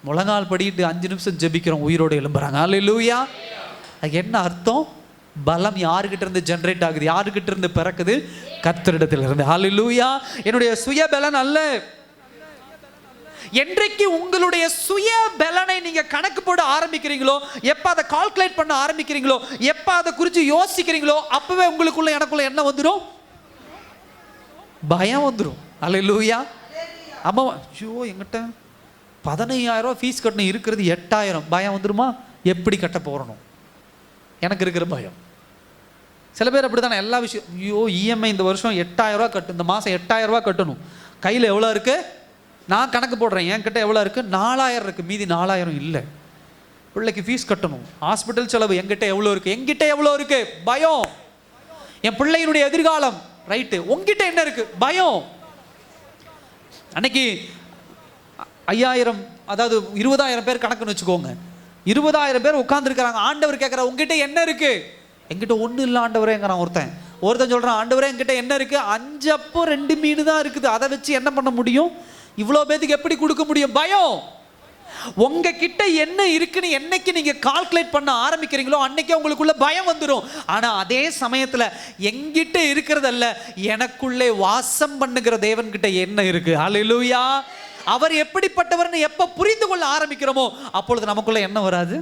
முழங்கால் படிட்டு 5 நிமிஷம் ஜெபிக்கிறோம், உயிரோடு எழும்புறாங்க. அல்லேலூயா. அது என்ன அர்த்தம்? பலம் யாருக்கிட்ட இருந்து ஜெனரேட் ஆகுது? யாருக்கிட்ட இருந்து பிறக்குது? கர்த்தரிடத்தில் இருந்து. ஹல்லேலூயா. என்னுடைய சுய பலன் அல்ல. என்றைக்கு உங்களுடைய சுய பலனை நீங்க கணக்கு போட ஆரம்பிக்கிறீங்களோ, எப்ப அதை கால்குலேட் பண்ண ஆரம்பிக்கிறீங்களோ, எப்ப அதை குறித்து யோசிக்கிறீங்களோ, அப்பவே உங்களுக்குள்ள எனக்குள்ள என்ன வந்துடும்? பயம் வந்துடும். ஹல்லேலூயா. அம்மா ஐயோ எங்கிட்ட 15,000 ஃபீஸ் கட்டணும், இருக்கிறது 8,000, பயம் வந்துருமா? எப்படி கட்ட போறணும்? எனக்கு இருக்கிற பயம். சில பேர் அப்படி தானே, எல்லா விஷயம் ஐயோ இஎம்ஐ இந்த வருஷம் 8,000 கட்டு, இந்த மாதம் 8,000 கட்டணும், கையில் எவ்வளோ இருக்கு? நான் கணக்கு போடுறேன், என்கிட்ட எவ்வளோ இருக்குது? 4,000 இருக்குது, மீதி 4,000 இல்லை. பிள்ளைக்கு ஃபீஸ் கட்டணும், ஹாஸ்பிட்டல் செலவு, என்கிட்ட எவ்வளோ இருக்குது? என்கிட்ட எவ்வளோ இருக்குது? பயம். என் பிள்ளையினுடைய எதிர்காலம், ரைட்டு. உங்ககிட்ட என்ன இருக்குது? பயம். அன்னைக்கு 5,000, அதாவது 20,000 பேர் கணக்குன்னு வச்சுக்கோங்க. 20,000 பேர் உட்காந்துருக்கிறாங்க. ஆண்டவர் கேட்குற, உங்ககிட்ட என்ன இருக்கு? என்கிட்ட ஒன்றும் இல்லை ஆண்டவரேங்கிறான் ஒருத்தன் சொல்கிறான், ஆண்டவரே என்கிட்ட என்ன இருக்கு? 5 அப்பம் 2 மீன் தான் இருக்குது, அதை வச்சு என்ன பண்ண முடியும்? இவ்வளோ பேத்துக்கு எப்படி கொடுக்க முடியும்? பயம். உங்ககிட்ட என்ன இருக்குன்னு என்னைக்கு நீங்க கால்குலேட் பண்ண ஆரம்பிக்கிறீங்களோ அன்னைக்கே உங்களுக்குள்ள பயம் வந்துடும். ஆனா அதே சமயத்துல எங்கிட்ட இருக்கிறதல்ல, எனக்குள்ளே வாசம் பண்ணுகிற தேவன் கிட்ட என்ன இருக்கு? ஹல்லேலூயா. அவர் எப்படிப்பட்டவர்னு எப்ப புரிந்து கொள்ள ஆரம்பிக்கிறோமோ அப்பொழுது நமக்குள்ள என்ன வராது?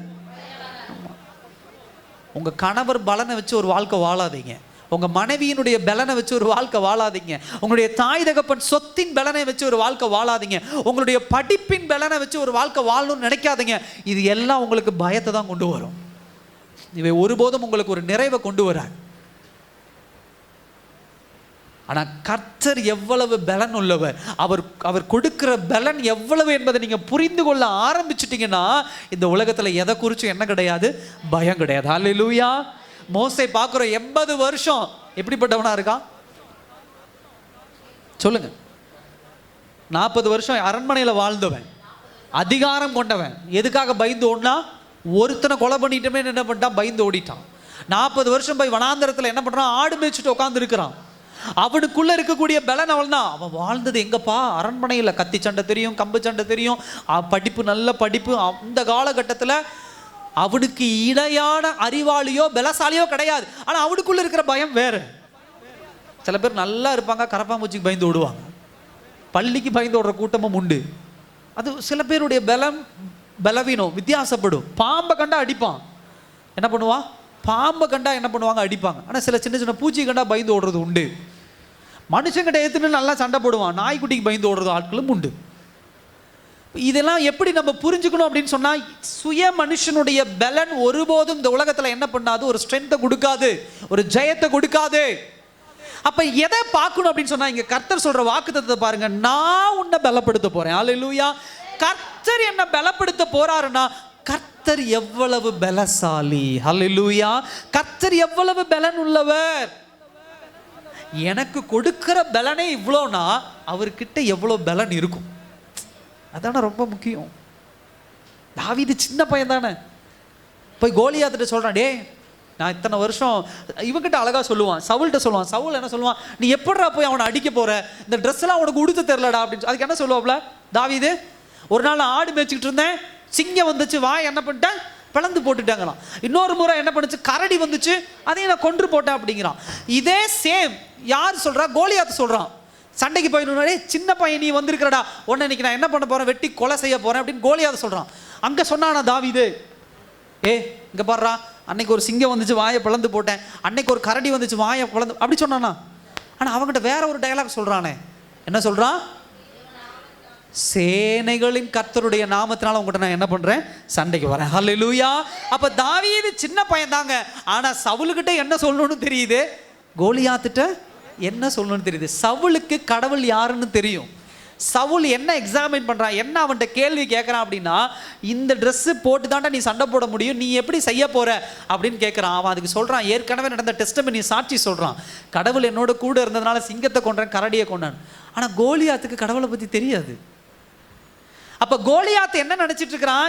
உங்க கணவர் பலனை வச்சு ஒரு வாழ்க்கை வாழாதீங்க. உங்க மனைவியினுடைய பலனை வச்சு ஒரு வாழ்க்கை வாழாதீங்க. உங்களுடைய தாய் தகப்பன் சொத்தின் பலனை வச்சு ஒரு வாழ்க்கை வாழாதீங்க. உங்களுடைய படிப்பின் பலனை வச்சு ஒரு வாழ்க்கை வாழணும்னு நினைக்காதீங்க. இது எல்லாம் உங்களுக்கு பயத்தை தான் கொண்டு வரும். இவை ஒருபோதும் உங்களுக்கு ஒரு நிறைவை கொண்டு வராது. ஆனா கர்த்தர் எவ்வளவு பலன் உள்ளவர், அவர் கொடுக்கிற பலன் எவ்வளவு என்பதை நீங்க புரிந்து கொள்ள ஆரம்பிச்சிட்டீங்கன்னா இந்த உலகத்துல எதை குறிச்சும் என்ன கிடையாது? பயம் கிடையாது. ஹல்லேலூயா. மோசே பார்க்குற 80 வருஷம் எப்படிப்பட்டவனா இருக்கான் சொல்லுங்க. 40 வருஷம் அரண்மனையில் வாழ்ந்தவன், அதிகாரம் கொண்டவன். எதுக்காக பயந்து ஓடினா? ஒருத்தனை கொலை பண்ணிட்டுமே என்ன பண்ணிட்டான்? பயந்து ஓடிட்டான். 40 வருஷம் போய் வனாந்தரத்தில் என்ன பண்றான்? ஆடு மேய்ச்சிட்டு உட்கார்ந்து இருக்கிறான். அவனுக்குள்ள இருக்கக்கூடிய பலன் அவள் தான். அவன் வாழ்ந்தது எங்கப்பா? அரண்மனையில். கத்தி சண்டை தெரியும், கம்பு சண்டை தெரியும், படிப்பு நல்ல படிப்பு. அந்த காலகட்டத்தில் அவனுக்கு இணையான அறிவாளியோ பலசாலியோ கிடையாது. ஆனா அவனுக்குள்ள இருக்கிற பயம் வேற. சில பேர் நல்லா இருப்பாங்க, கரப்பாம்பூச்சிக்கு பயந்து ஓடுவாங்க. பள்ளிக்கு பயந்து ஓடுற கூட்டமும் உண்டு. அது சில பேருடைய பலவீனம் வித்தியாசப்படும். பாம்பை கண்டா அடிப்பான், என்ன பண்ணுவான்? பாம்பை கண்டா என்ன பண்ணுவாங்க? அடிப்பாங்க. ஆனா சில சின்ன சின்ன பூச்சி கண்டா பயந்து ஓடுறது உண்டு. மனுஷங்கிட்ட ஏத்துன்னு நல்லா சண்டை போடுவான், நாய்க்குட்டிக்கு பயந்து ஓடுறது ஆட்களும் உண்டு. இதெல்லாம் எப்படி நம்ம புரிஞ்சுக்கணும் அப்படின்னு சொன்னா, சுய மனுஷனுடைய பலன் ஒருபோதும் இந்த உலகத்துல என்ன பண்ணாது? ஒரு ஸ்ட்ரென்த்தை கொடுக்காது, ஒரு ஜெயத்தை கொடுக்காது. அப்ப எதை பார்க்கணும் அப்படின்னு சொன்னா, இங்க கர்த்தர் சொல்ற வாக்குத்தத்தத்தை பாருங்க. நான் உன்னை பலப்படுத்த போறேன். ஹல்லேலூயா. கர்த்தர் என்ன பலப்படுத்த போறாருன்னா, கர்த்தர் எவ்வளவு பலசாலி. ஹல்லேலூயா. கர்த்தர் எவ்வளவு பலன் உள்ளவர். எனக்கு கொடுக்கிற பலனே இவ்வளோனா அவர்கிட்ட எவ்வளவு பலன் இருக்கும்? அதான ரொம்ப முக்கியம். தாவீது சின்ன பையன் தானே, போய் கோலியாத்திட்ட சொல்றான், டே நான் இத்தனை வருஷம் இவங்கிட்ட அழகா சொல்லுவான், சவுல்கிட்ட சொல்லுவான். சவுல் என்ன சொல்லுவான்? நீ எப்படா போய் அவனை அடிக்க போற? இந்த ட்ரெஸ் எல்லாம் உனக்கு உடுத்த தெரியலடா அப்படின்னு. அதுக்கு என்ன சொல்லுவாப்ல தாவீது? ஒரு நாள் நான் ஆடு மேய்ச்சிக்கிட்டு இருந்தேன், சிங்கம் வந்துச்சு, வாய் என்ன பண்ணிட்டேன்? பிளந்து போட்டுட்டாங்களாம். இன்னொரு முறை என்ன பண்ணுச்சு? கரடி வந்துச்சு, அதையும் நான் கொன்று போட்டேன் அப்படிங்கிறான். இதே சேம் யார் சொல்றா? கோலியாத் சொல்றான். சண்டைக்கு போயிடுனாலே, சின்ன பையன் நீ வந்திருக்கிறடா, உன்னை இன்னைக்கு நான் என்ன பண்ண போறேன்? வெட்டி கொலை செய்ய போறேன் அப்படின்னு கோலியாத் சொல்றான். அங்க சொன்னானா தாவீது, இங்க பாடுறா, அன்னைக்கு ஒரு சிங்கம் வந்துச்சு, வாயை பிளந்து போட்டேன், அன்னைக்கு ஒரு கரடி வந்துச்சு, வாயை பிளந்து, அப்படி சொன்னானா? ஆனா அவங்ககிட்ட வேற ஒரு டயலாக் சொல்றானே. என்ன சொல்றான்? சேனைகளின் கர்த்தருடைய நாமத்தினால உங்ககிட்ட நான் என்ன பண்றேன்? சண்டைக்கு வரேன். ஹல்லேலூயா. அப்ப தாவீது சின்ன பையன் தாங்க, ஆனா சவுலுக்கிட்ட என்ன சொல்லணும்னு தெரியுது, கோலியாத்திட்ட என்ன சொல்லணும்னு தெரியுது. சவுலுக்கு கடவுள் யாருன்னு தெரியும். சவுல் என்ன எக்ஸாமின் பண்றான், என்ன அவன்கிட்ட கேள்வி கேட்கறான் அப்படின்னா, இந்த ட்ரெஸ் போட்டு தாண்டா நீ சண்டை போட முடியும், நீ எப்படி செய்ய போற அப்படின்னு கேட்கறான். அவன் அதுக்கு சொல்றான், ஏற்கனவே நடந்த டெஸ்டமெனி சாட்சி சொல்றான், கடவுள் என்னோட கூட இருந்ததுனால சிங்கத்தை கொன்றேன், கரடியை கொண்டான். ஆனா கோலியாத்துக்கு கடவுளை பத்தி தெரியாது. அப்ப கோலியாத் என்ன நினைச்சிட்டு இருக்கிறான்?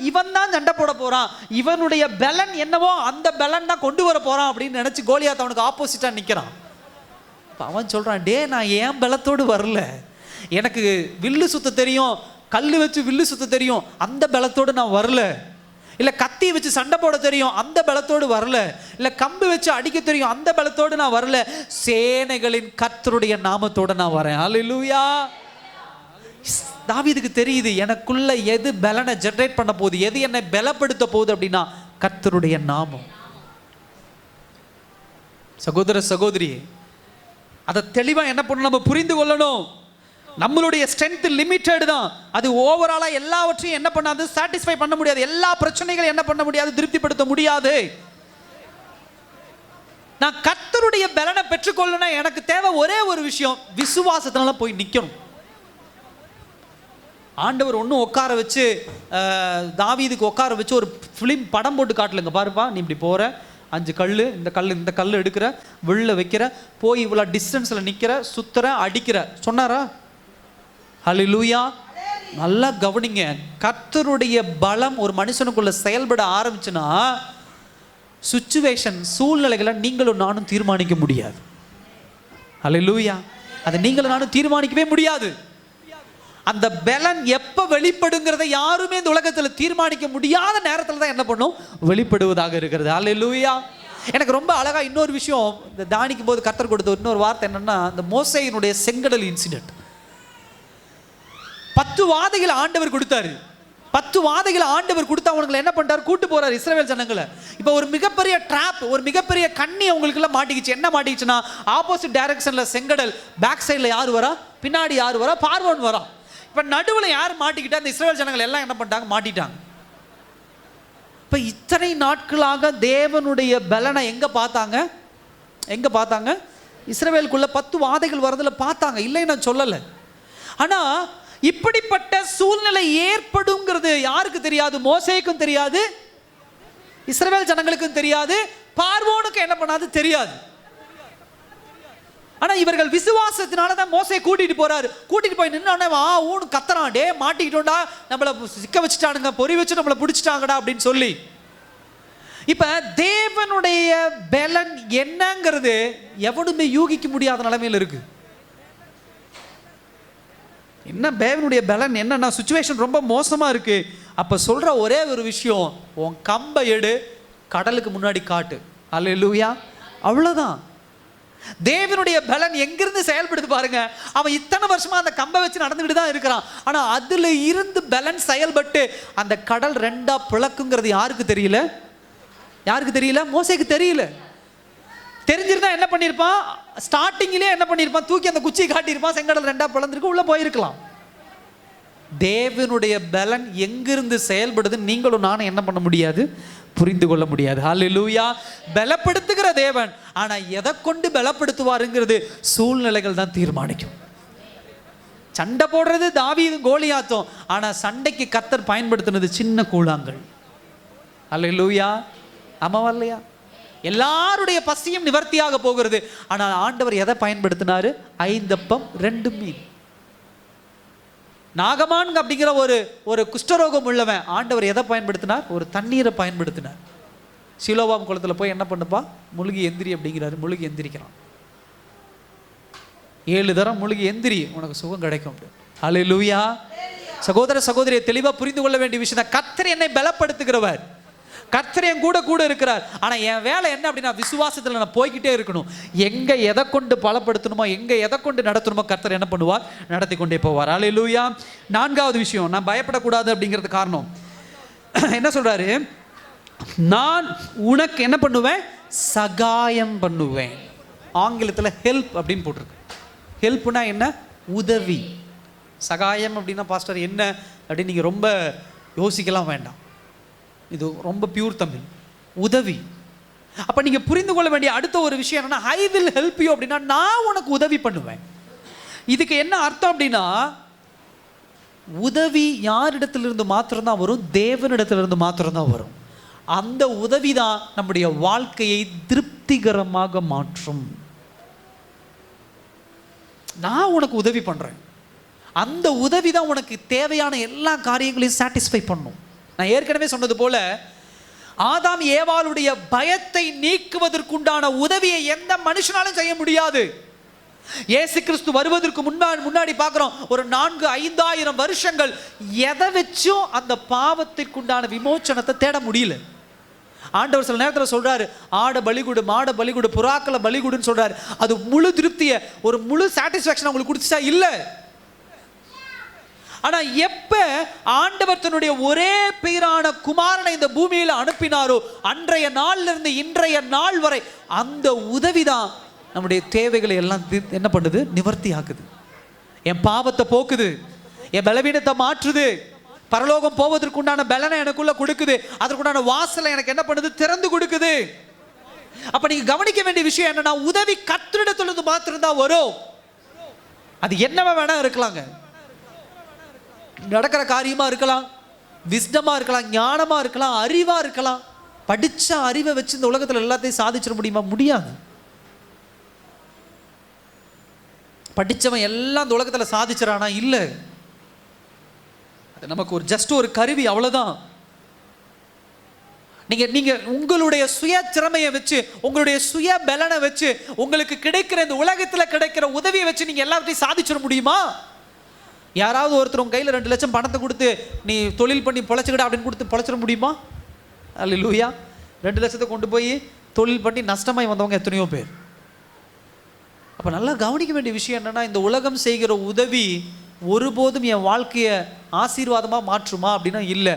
இவன் தான் சண்டை போட போறான், இவனுடைய பலன் என்னவோ அந்த பலன் தான் கொண்டு வர போறான் அப்படின்னு நினைச்சு கோலியாத் அவனுக்கு ஆப்போசிட்டா நிக்கிறான். அவன் சொல்றான், டே நான் ஏன் பலத்தோடு வரல, எனக்கு வில்லு சுத்த தெரியும், கல் வச்சு வில்லு சுத்த தெரியும், அந்த பலத்தோடு நான் வரல. இல்லை கத்தி வச்சு சண்டை போட தெரியும், அந்த பலத்தோடு வரல. இல்லை கம்பு வச்சு அடிக்க தெரியும், அந்த பலத்தோடு நான் வரல. சேனைகளின் கர்த்தருடைய நாமத்தோடு நான் வரேன். ஹல்லேலூயா. தாவீதுக்கு தெரியுது, எனக்குள்ள எது பலனை ஜெனரேட் பண்ண போகுது, எது என்னை பலப்படுத்த போகுது அப்படின்னா கர்த்தருடைய நாமம். சகோதர சகோதரி, அதை தெளிவாக என்ன பண்ணணும், நம்ம புரிந்து கொள்ளணும். நம்மளுடைய ஸ்ட்ரென்த் லிமிட்டட் தான். அது ஓவராலா எல்லாவற்றையும் என்ன பண்ணாது, சாட்டிஸ்ஃபை பண்ண முடியாது. எல்லா பிரச்சனைகளும் என்ன பண்ண முடியாது, திருப்திப்படுத்த முடியாது. நான் கர்த்தருடைய பலனை பெற்றுக்கொள்ளணும், எனக்கு தேவை ஒரே ஒரு விஷயம், விசுவாசத்தினால போய் நிற்கணும். ஆண்டவர் ஒன்றும் உட்கார வச்சு தாவீதுக்கு உட்கார வச்சு ஒரு ஃபிலிம் படம் போட்டு காட்டலுங்க, பாருப்பா நீ இப்படி போகிற, 5 கல், இந்த கல் எடுக்கிற, வெளில வைக்கிற, போய் இவ்வளோ டிஸ்டன்ஸில் நிற்கிற, சுத்துற, அடிக்கிற சொன்னாரா? ஹல்லேலூயா. நல்லா கவனிங்க, கர்த்தருடைய பலம் ஒரு மனுஷனுக்குள்ள செயல்பட ஆரம்பிச்சுன்னா சுச்சுவேஷன், சூழ்நிலைகளை நீங்களும் நானும் தீர்மானிக்க முடியாது. ஹல்லேலூயா. அதை நீங்களும் நானும் தீர்மானிக்கவே முடியாது. அந்த பலன் எப்போ வெளிப்படுங்கிறத யாருமே இந்த உலகத்தில் தீர்மானிக்க முடியாத நேரத்தில் தான் என்ன பண்ணும், வெளிப்படுவதாக இருக்கிறது. ஹல்லேலூயா. எனக்கு ரொம்ப அழகா இன்னொரு விஷயம் இந்த தியானிக்கும் போது கர்த்தர் கொடுத்த இன்னொரு வார்த்தை என்னன்னா, இந்த மோசேயினுடைய செங்கடல் இன்சிடென்ட். 10 வாதைகள் ஆண்டவர் கொடுத்தாரு. 10 வாதைகள் ஆண்டவர் கொடுத்து அவங்களை என்ன பண்ணிட்டாரு, கூட்டு போறாரு இஸ்ரவேல் ஜனங்களை. இப்போ ஒரு மிகப்பெரிய ட்ராப், ஒரு மிகப்பெரிய கண்ணி அவங்களுக்குலாம் மாட்டிக்கிச்சு. என்ன மாட்டிக்கிச்சுன்னா, ஆப்போசிட் டைரக்ஷன்ல செங்கடல், பேக் சைடில் யார் வரா, பின்னாடி யார் வரா, பார்வோன் வரா. இப்போ நடுவில் யார் மாட்டிக்கிட்டா, இந்த இஸ்ரவேல் ஜனங்கள் எல்லாம் என்ன பண்ணிட்டாங்க, மாட்டிட்டாங்க. இப்போ இத்தனை நாட்களாக தேவனுடைய பலனை எங்க பார்த்தாங்க, இஸ்ரவேலுக்குள்ள 10 வாதைகள் வரதுல பார்த்தாங்க, இல்லை நான் சொல்லலை. ஆனா இப்படிப்பட்ட சூழ்நிலை ஏற்படுங்கிறது யாருக்கு தெரியாது, மோசேக்கும் தெரியாது, இஸ்ரவேல் ஜனங்களுக்கும் தெரியாது, பார்வோனுக்கு என்ன பண்ணாது தெரியாது. ஆனா இவர்கள் விசுவாசத்தினால தான் மோசே கூட்டிட்டு போறாரு. கூட்டிட்டு போய் நின்னோடனே ஊனு கத்துறான், டே மாட்டிக்கிட்டோண்டா, நம்மளை சிக்க வச்சுட்டானுங்க, பொறி வச்சு நம்மளை பிடிச்சிட்டாங்கடா அப்படின்னு சொல்லி. இப்ப தேவனுடைய பலன் என்னங்கிறது எவனுமே யூகிக்க முடியாத நிலைமையில் இருக்கு. என்ன தேவனுடைய பலன் என்னன்னா, சுச்சுவேஷன் ரொம்ப மோசமா இருக்கு. அப்ப சொல்ற ஒரே ஒரு விஷயம், உன் கம்பை எடு, கடலுக்கு முன்னாடி காட்டு. அல்லேலூயா. அவ்வளவுதான். தேவனுடைய பலன் எங்கிருந்து செயல்படுது பாருங்க. அவன் இத்தனை வருஷமா அந்த கம்பை வச்சு நடந்துகிட்டு தான் இருக்கிறான். ஆனா அதுல இருந்து பலன் செயல்பட்டு அந்த கடல் 2ஆ பிளக்குங்கிறது யாருக்கு தெரியல, மோசேக்கு தெரியல. தெரிஞ்சிருந்தா என்ன பண்ணியிருப்பான், ஸ்டார்டிங்லேயே என்ன பண்ணியிருப்பான், தூக்கி அந்த குச்சியை காட்டியிருப்பான், செங்கடல் 2ஆ பிளந்திருக்கு, உள்ள போயிருக்கலாம். தேவனுடைய பலன் எங்கிருந்து செயல்படுது நீங்களும் நானும் என்ன பண்ண முடியாது, புரிந்து கொள்ள முடியாது. ஹல்லேலூயா. பலப்படுத்துகிற தேவன், ஆனா எதை கொண்டு பலப்படுத்துவாருங்கிறது சூழ்நிலைகள் தான் தீர்மானிக்கும். சண்டை போடுறது தாவீதும் கோலியாத்தும், ஆனா சண்டைக்கு கர்த்தர் பயன்படுத்தினது சின்ன கூழாங்கல். ஹல்லேலூயா. ஆமாவா இல்லையா? எல்லாருடைய பசியும் நிவர்த்தியாக போகிறது. ஆனால் ஆண்டவர் எதை பயன்படுத்தினாரு, 5 அப்பம் 2 மீன். நாகமான் அப்படிங்கிற ஒரு குஷ்டரோகம் உள்ளவன் ஆண்டவர் எதை பயன்படுத்தினார், ஒரு தண்ணீரை பயன்படுத்தினார். சிலோவாம் குளத்தில் போய் என்ன பண்ணுப்பா, முழுகி எந்திரி அப்படிங்கிறாரு. முழுகி எந்திரிக்கிறான். 7 தரம் முழுகி எந்திரி, உனக்கு சுகம் கிடைக்கும். ஹல்லேலூயா. சகோதர சகோதரியை தெளிவாக புரிந்து கொள்ள வேண்டிய விஷயம் தான், கர்த்தர் என்னை பலப்படுத்துகிறவர், கர்த்தர் என் கூட இருக்கிறார். ஆனா என் வேலை என்ன அப்படின்னா, விசுவாசத்துல நான் போய்கிட்டே இருக்கணும். எங்க எதை கொண்டு பலப்படுத்தணுமோ, எங்க எதை கொண்டு நடத்தணுமோ கர்த்தர் என்ன பண்ணுவார், நடத்தி கொண்டே போவார். அல்லேலூயா. 4வது விஷயம், நான் பயப்படக்கூடாது அப்படிங்கிறது காரணம் என்ன சொல்றாரு, நான் உனக்கு என்ன பண்ணுவேன், சகாயம் பண்ணுவேன். ஆங்கிலத்தில் ஹெல்ப் அப்படின்னு போட்டிருக்கு. ஹெல்ப்னா என்ன, உதவி. சகாயம் அப்படின்னா பாஸ்டர் என்ன அப்படின்னு நீங்க ரொம்ப யோசிக்கலாம் வேண்டாம். இது ரொம்ப பியூர் தமிழ், உதவி. அப்ப நீங்க புரிந்து கொள்ள வேண்டிய அடுத்த ஒரு விஷயம் என்னன்னா, ஐ வில் ஹெல்ப் யூ அப்படின்னா நான் உனக்கு உதவி பண்ணுவேன். இதுக்கு என்ன அர்த்தம் அப்படின்னா, உதவி யாரிடத்திலிருந்து மாத்திரம்தான் வரும், தேவனிடத்திலிருந்து மாத்திரம்தான் வரும். அந்த உதவி தான் நம்முடைய வாழ்க்கையை திருப்திகரமாக மாற்றும். நான் உனக்கு உதவி பண்றேன், அந்த உதவி தான் உனக்கு தேவையான எல்லா காரியங்களையும் சாட்டிஸ்ஃபை பண்ணும். நான் ஏற்கனவே சொன்னது போல, ஆதாம் ஏவாளுடைய பயத்தை நீக்குவதற்குண்டான உதவியை எந்த மனுஷனாலும் செய்ய முடியாது. இயேசு கிறிஸ்து வருவதற்கு முன்னாடி பார்க்கிறோம், ஒரு 4,000-5,000 வருஷங்கள் எதை வச்சும் அந்த பாவத்திற்குண்டான விமோச்சனத்தை தேட முடியல. ஆண்டவர் சில நேரத்தில் சொல்றாரு, ஆட பலிகுடு, மாட பலிகுடு, புறாக்களை பலிகுடுன்னு சொல்றாரு. அது முழு திருப்தியை, ஒரு முழு சாட்டிஸ்ஃபேக்ஷன் உங்களுக்கு கொடுத்துச்சா? இல்லை. ஆனா எப்ப ஆண்டவர் தன்னுடைய ஒரே பேரான குமாரனை இந்த பூமியில அனுப்பினாரோ, அன்றைய நாள்ல இருந்து இன்றைய நாள் வரை அந்த உதவிதான் நம்முடைய தேவைகளை எல்லாம் என்ன பண்ணுது? நிவர்த்தி ஆக்குது. என் பாவத்தை போக்குது, என் பலவீனத்தை மாற்றுது, பரலோகம் போவதற்குண்டான பலனை எனக்குள்ள கொடுக்குது, அதற்குண்டான வாசலை எனக்கு என்ன பண்ணுது? திறந்து கொடுக்குது. அப்ப நீங்க கவனிக்க வேண்டிய விஷயம் என்னன்னா, உதவி கர்த்தரிடத்திலிருந்து மாத்திரம்தான் வரும். அது என்னவா வேணா இருக்கலாங்க. நடக்கிற காரியமா இருக்கலாம், விஸ்டமா இருக்கலாம், ஞானமா இருக்கலாம், அறிவா இருக்கலாம். படிச்ச அறிவை வச்சு இந்த உலகத்துல எல்லாத்தையும் சாதிச்சிட முடியுமா? முடியாது. படிச்சவன் எல்லாம் இந்த உலகத்துல சாதிச்சிடானா? இல்லை. அது நமக்கு ஒரு ஜஸ்ட் ஒரு கருவி, அவ்வளவுதான். நீங்க உங்களுடைய சுய திறமையை வச்சு, உங்களுடைய சுய பலனை வச்சு, உங்களுக்கு கிடைக்கிற இந்த உலகத்துல கிடைக்கிற உதவியை வச்சு நீங்க எல்லாத்தையும் சாதிச்சிட முடியுமா? யாராவது ஒருத்தர் உங்க கையில் 2 லட்சம் பணத்தை கொடுத்து நீ தொழில் பண்ணி பொழைச்சிக்கிட அப்படின்னு கொடுத்து பொழைச்சிட முடியுமா? அல்லேலூயா. 2 லட்சத்தை கொண்டு போய் தொழில் பண்ணி நஷ்டமாய் வந்தவங்க எத்தனையோ பேர். அப்போ நல்லா கவனிக்க வேண்டிய விஷயம் என்னன்னா, இந்த உலகம் செய்கிற உதவி ஒருபோதும் என் வாழ்க்கையை ஆசீர்வாதமாக மாற்றுமா அப்படின்னா இல்லை.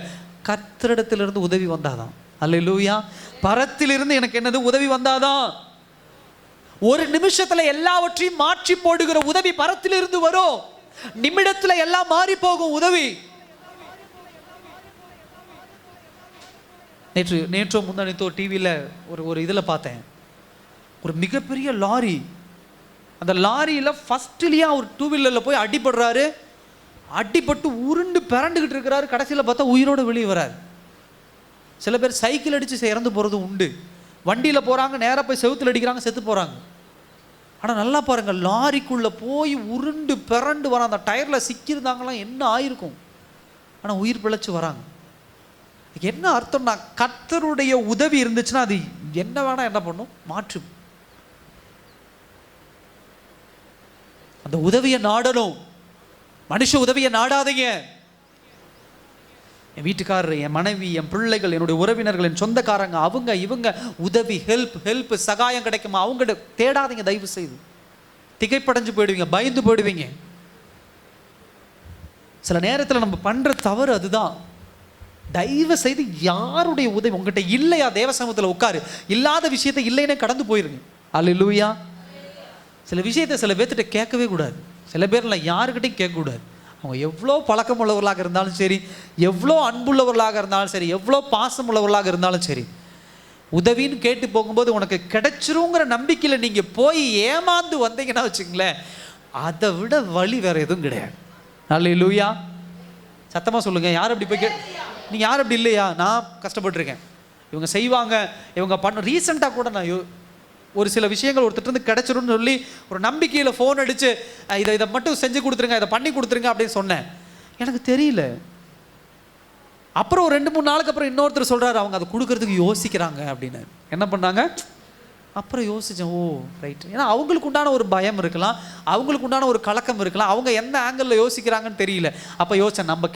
கர்த்தரிடத்திலிருந்து உதவி வந்தாதான். அல்லேலூயா. பரத்திலிருந்து எனக்கு என்னது? உதவி வந்தாதான். ஒரு நிமிஷத்துல எல்லாவற்றையும் மாற்றி போடுகிற உதவி பரத்திலிருந்து வரும். நிமிடத்துல எல்லாம் மாறி போகும் உதவி. நேற்றோ முந்தானத்தோ டிவியில் ஒரு இதில் பார்த்தேன், ஒரு மிகப்பெரிய லாரி. அந்த லாரியில் ஃபர்ஸ்ட்லேயே அவர் 2 வீலரில் போய் அடிபடுறாரு. அடிபட்டு உருண்டு பிறண்டுகிட்டு இருக்கிறாரு. கடைசியில் பார்த்தா உயிரோடு வெளியே வராரு. சில பேர் சைக்கிள் அடித்து இறந்து போகிறது உண்டு. வண்டியில் போகிறாங்க, நேராக போய் செவுத்தில் அடிக்கிறாங்க, செத்து போகிறாங்க. ஆனால் நல்லா பாருங்கள், லாரிக்குள்ளே போய் உருண்டு பிறண்டு வர அந்த டயரில் சிக்கியிருந்தாங்களாம், என்ன ஆயிருக்கும்? ஆனால் உயிர் பிழைச்சி வராங்க. என்ன அர்த்தம்னா, கர்த்தருடைய உதவி இருந்துச்சுன்னா அது என்ன வேணா என்ன பண்ணும்? மாற்றும். அந்த உதவியை நாடணும். மனுஷ உதவியை நாடாதீங்க. என் வீட்டுக்காரர், என் மனைவி, என் பிள்ளைகள், என்னுடைய உறவினர்கள், என் சொந்தக்காரங்க, அவங்க இவங்க உதவி, ஹெல்ப் சகாயம் கிடைக்குமா, அவங்ககிட்ட தேடாதீங்க தயவு செய்து. திகைப்படைஞ்சு போயிடுவீங்க, பயந்து போயிடுவீங்க. சில நேரத்தில் நம்ம பண்ற தவறு அதுதான். தயவு செய்து யாருடைய உதவி உங்ககிட்ட இல்லையா, தேவ சமூகத்தில் உட்காரு. இல்லாத விஷயத்தை இல்லைன்னே கடந்து போயிருங்க. அல்லேலூயா. சில விஷயத்தை சில பேர்த்திட்ட கேட்கவே கூடாது. சில பேர்ல யாருக்கிட்டையும் கேட்கக்கூடாது. அவங்க எவ்வளோ பழக்கம் உள்ளவர்களாக இருந்தாலும் சரி, எவ்வளோ அன்புள்ளவர்களாக இருந்தாலும் சரி, எவ்வளோ பாசம் உள்ளவர்களாக இருந்தாலும் சரி, உதவின்னு கேட்டு போகும்போது உனக்கு கிடைச்சிருங்கிற நம்பிக்கையில் நீங்கள் போய் ஏமாந்து வந்தீங்கன்னா வச்சுங்களேன், அதை விட வழி வேற எதுவும் கிடையாது. அல்லேலூயா. சத்தமாக சொல்லுங்க. யார் அப்படி போய் நீங்கள் யார் அப்படி இல்லையா? நான் கஷ்டப்பட்டுருக்கேன். இவங்க செய்வாங்க, இவங்க பண்ண. ரீசெண்டாக கூட நான் ஒரு சில விஷயங்கள் ஒருத்தர் கிடைச்சிரும்னு சொல்லி ஒரு நம்பிக்கையில் ஃபோன் அடித்து இதை மட்டும் செஞ்சு கொடுத்துருங்க, இதை பண்ணி கொடுத்துருங்க அப்படின்னு சொன்னேன். எனக்கு தெரியல. அப்புறம் ஒரு 2-3 நாளுக்கு அப்புறம் இன்னொருத்தர் சொல்கிறாரு, அவங்க அதை கொடுக்கறதுக்கு யோசிக்கிறாங்க அப்படின்னு. என்ன பண்ணாங்க? அப்புறம் யோசித்தேன், ஓ ரைட். ஏன்னா அவங்களுக்கு உண்டான ஒரு பயம் இருக்கலாம், அவங்களுக்கு உண்டான ஒரு கலக்கம் இருக்கலாம், அவங்க எந்த ஆங்கிளில் யோசிக்கிறாங்கன்னு தெரியல. அப்போ யோசிச்சேன், நம்ம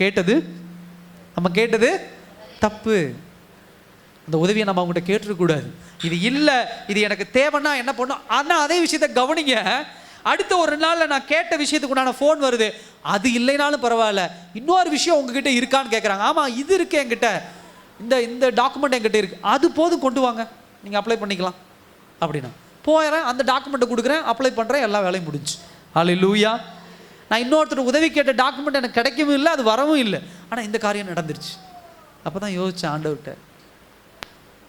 கேட்டது தப்பு. அந்த உதவியை நம்ம அவங்ககிட்ட கேட்டுருக்கூடாது. இது இல்லை, இது எனக்கு தேவைன்னா என்ன பண்ணும். ஆனால் அதே விஷயத்தை கவனிங்க, அடுத்த ஒரு நாளில் நான் கேட்ட விஷயத்துக்கு உண்டான ஃபோன் வருது. அது இல்லைனாலும் பரவாயில்ல, இன்னொரு விஷயம் உங்ககிட்ட இருக்கான்னு கேட்குறாங்க. ஆமாம், இது இருக்கு என்கிட்ட, இந்த டாக்குமெண்ட் என்கிட்ட இருக்குது, அது போதும் கொண்டு வாங்க, நீங்கள் அப்ளை பண்ணிக்கலாம் அப்படின்னா போயிடுறேன். அந்த டாக்குமெண்ட்டை கொடுக்குறேன், அப்ளை பண்ணுறேன், எல்லா வேலையும் முடிஞ்சு. அல்லேலூயா. நான் இன்னொருத்தர் உதவி கேட்ட டாக்குமெண்ட் எனக்கு கிடைக்கவும் இல்லை, அது வரவும் இல்லை. ஆனால் இந்த காரியம் நடந்துருச்சு. அப்போ தான் யோசித்தேன் ஆண்டவர்கிட்ட,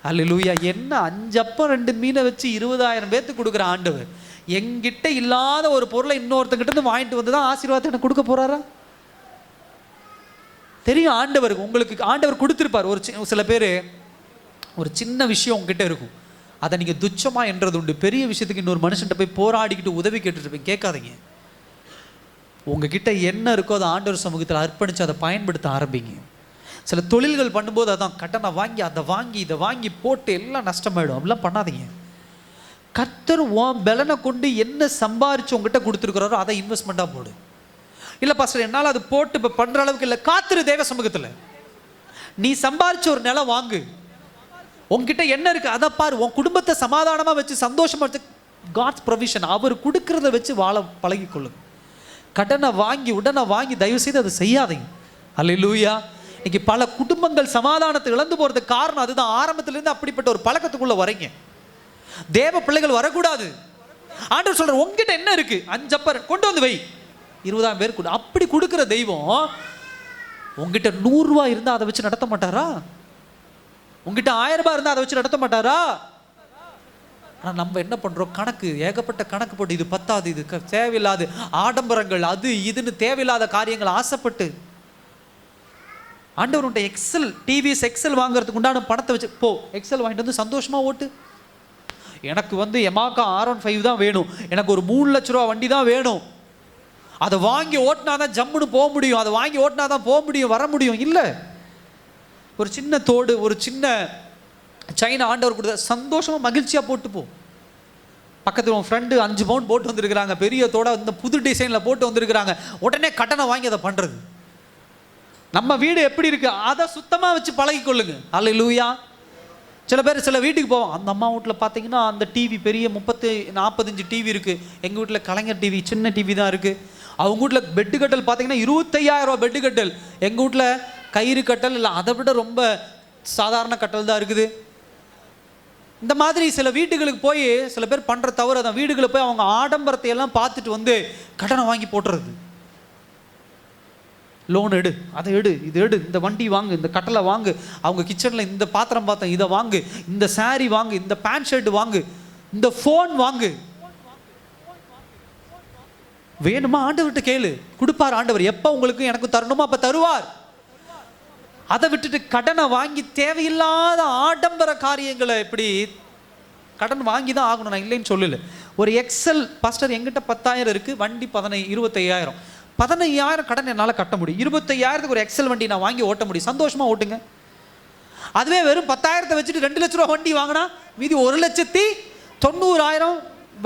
அல்லேலூயா. என்ன 5 அப்பம் 2 மீனை வச்சு 20,000 பேர்த்துக்கு கொடுக்குற ஆண்டவர், எங்கிட்ட இல்லாத ஒரு பொருளை இன்னொருத்தங்கிட்ட இருந்து வாங்கிட்டு வந்து தான் ஆசீர்வாதத்தை எனக்கு கொடுக்க போறாரா? தெரியும் ஆண்டவருக்கு. உங்களுக்கு ஆண்டவர் கொடுத்துருப்பார். சில பேர் ஒரு சின்ன விஷயம் உங்ககிட்ட இருக்கும், அதை நீங்கள் துச்சமாக என்றது உண்டு. பெரிய விஷயத்துக்கு இன்னொரு மனுஷன்ட்ட போய் போராடிக்கிட்டு உதவி கேட்டுருப்பீங்க. கேட்காதீங்க. உங்ககிட்ட என்ன இருக்கோ அதை ஆண்டவர் சமூகத்தில் அர்ப்பணித்து அதை பயன்படுத்த ஆரம்பிங்க. சில தொழில்கள் பண்ணும்போது அதான் கடனை வாங்கி அதை வாங்கி இதை வாங்கி போட்டு எல்லாம் நஷ்டமாயிடும். அப்படிலாம் பண்ணாதீங்க. கர்த்தர் உன் பலனை கொண்டு என்ன சம்பாரிச்சு உங்ககிட்ட கொடுத்துருக்கிறாரோ அதை இன்வெஸ்ட்மெண்ட்டாக போடு. இல்லை பாஸ்டர் என்னால் அது போட்டு இப்போ பண்ணுற அளவுக்கு இல்லை, காத்திரு தேவ சமூகத்தில். நீ சம்பாரிச்சு ஒரு நிலம் வாங்கு, உங்ககிட்ட என்ன இருக்குது அதை பாரு, உன் குடும்பத்தை சமாதானமாக வச்சு சந்தோஷமாக வச்சு காட்ஸ் ப்ரொவிஷன் அவர் கொடுக்கறத வச்சு வாழ பழகிக்கொள்ளுங்க. கடனை வாங்கி உடனே வாங்கி தயவு செய்து அதை செய்யாதீங்க. அல்லேலூயா. இன்னைக்கு பல குடும்பங்கள் சமாதானத்தை இழந்து போகிறதுக்கு காரணம் அதுதான். ஆரம்பத்திலேருந்து அப்படிப்பட்ட ஒரு பழக்கத்துக்குள்ளே வரீங்க. தேவ பிள்ளைகள் வரக்கூடாது. ஆண்டவர் சொல்ற உங்ககிட்ட என்ன இருக்கு, 5 அப்பர் கொண்டு வந்து வை, 20,000 பேர் கொடு. அப்படி கொடுக்குற தெய்வம் உங்ககிட்ட 100 ரூபாய் இருந்தால் அதை வச்சு நடத்த மாட்டாரா? உங்ககிட்ட 1000 ரூபாய் இருந்தால் அதை வச்சு நடத்த மாட்டாரா? ஆனால் நம்ம என்ன பண்ணுறோம், கணக்கு ஏகப்பட்ட கணக்கு போட்டு இது பத்தாது, இது தேவையில்லாது ஆடம்பரங்கள், அது இதுன்னு தேவையில்லாத காரியங்கள் ஆசைப்பட்டு. ஆண்டவர் உன்ட்ட எக்ஸல் டிவிஎஸ் எக்ஸல் வாங்குறதுக்கு உண்டான பணத்தை வச்சு போ, எக்ஸல் வாங்கிட்டு வந்து சந்தோஷமாக ஓட்டு. எனக்கு வந்து எமாக்கா R15 தான் வேணும், எனக்கு ஒரு 3 லட்ச ரூபா வண்டி தான் வேணும், அதை வாங்கி ஓட்டினா தான் ஜம்முன்னு போக முடியும், அதை வாங்கி ஓட்டினா தான் போக முடியும் வர முடியும். இல்லை, ஒரு சின்ன தோடு, ஒரு சின்ன சைனா ஆண்டவர் கொடுத்த சந்தோஷமாக மகிழ்ச்சியாக போட்டு போ. பக்கத்தில் உன் ஃப்ரெண்டு 5 பவுன் போட்டு வந்திருக்கிறாங்க, பெரிய தோட இந்த புது டிசைனில் போட்டு வந்திருக்கிறாங்க, உடனே கட்டணம் வாங்கி அதை பண்ணுறது. நம்ம வீடு எப்படி இருக்குது அதை சுத்தமாக வச்சு பழகிக்கொள்ளுங்க. அல்லேலூயா. சில பேர் சில வீட்டுக்கு போவோம், அந்த அம்மா வீட்டில் பார்த்தீங்கன்னா அந்த டிவி பெரிய 30-40 டிவி இருக்குது, எங்கள் வீட்டில் கலைஞர் டிவி சின்ன டிவி தான் இருக்குது. அவங்க வீட்டில் பெட்டு கட்டல் பார்த்தீங்கன்னா 25,000 ரூபா பெட்டு கட்டல், எங்கள் வீட்டில் கயிறு கட்டல் இல்லை அதை விட ரொம்ப சாதாரண கட்டல் தான் இருக்குது. இந்த மாதிரி சில வீட்டுகளுக்கு போய் சில பேர் பண்ணுற தவறு தான், வீடுகளை போய் அவங்க ஆடம்பரத்தை எல்லாம் பார்த்துட்டு வந்து கடனை வாங்கி போட்டுறது. லோன் எடு, அதை எடு, இது எடு, இந்த வண்டி வாங்கு, இந்த கட்டளை வாங்கு, அவங்க கிச்சனில் இந்த பாத்திரம் பார்த்தேன் இதை வாங்கு, இந்த சாரி வாங்கு, இந்த பேண்ட் ஷர்ட் வாங்கு, இந்த ஃபோன் வாங்கு. வேணுமா ஆண்டவர்கிட்ட கேளு, கொடுப்பார் ஆண்டவர். எப்போ உங்களுக்கு எனக்கு தரணுமோ அப்போ தருவார். அதை விட்டுட்டு கடனை வாங்கி தேவையில்லாத ஆடம்பர காரியங்களை இப்படி கடன் வாங்கி தான் ஆகணும். நான் இல்லைன்னு சொல்லல. ஒரு எக்ஸல் பாஸ்டர் எங்கிட்ட 10,000 இருக்குது, வண்டி 25,000, 15,000 கடன் என்னால் கட்ட முடியும், 25,000க்கு ஒரு எக்ஸல் வண்டி நான் வாங்கி ஓட்ட முடியும், சந்தோஷமாக ஓட்டுங்க. அதுவே வெறும் 10,000 வச்சுட்டு 2 லட்ச ரூபா வண்டி வாங்கினா மீதி 1,90,000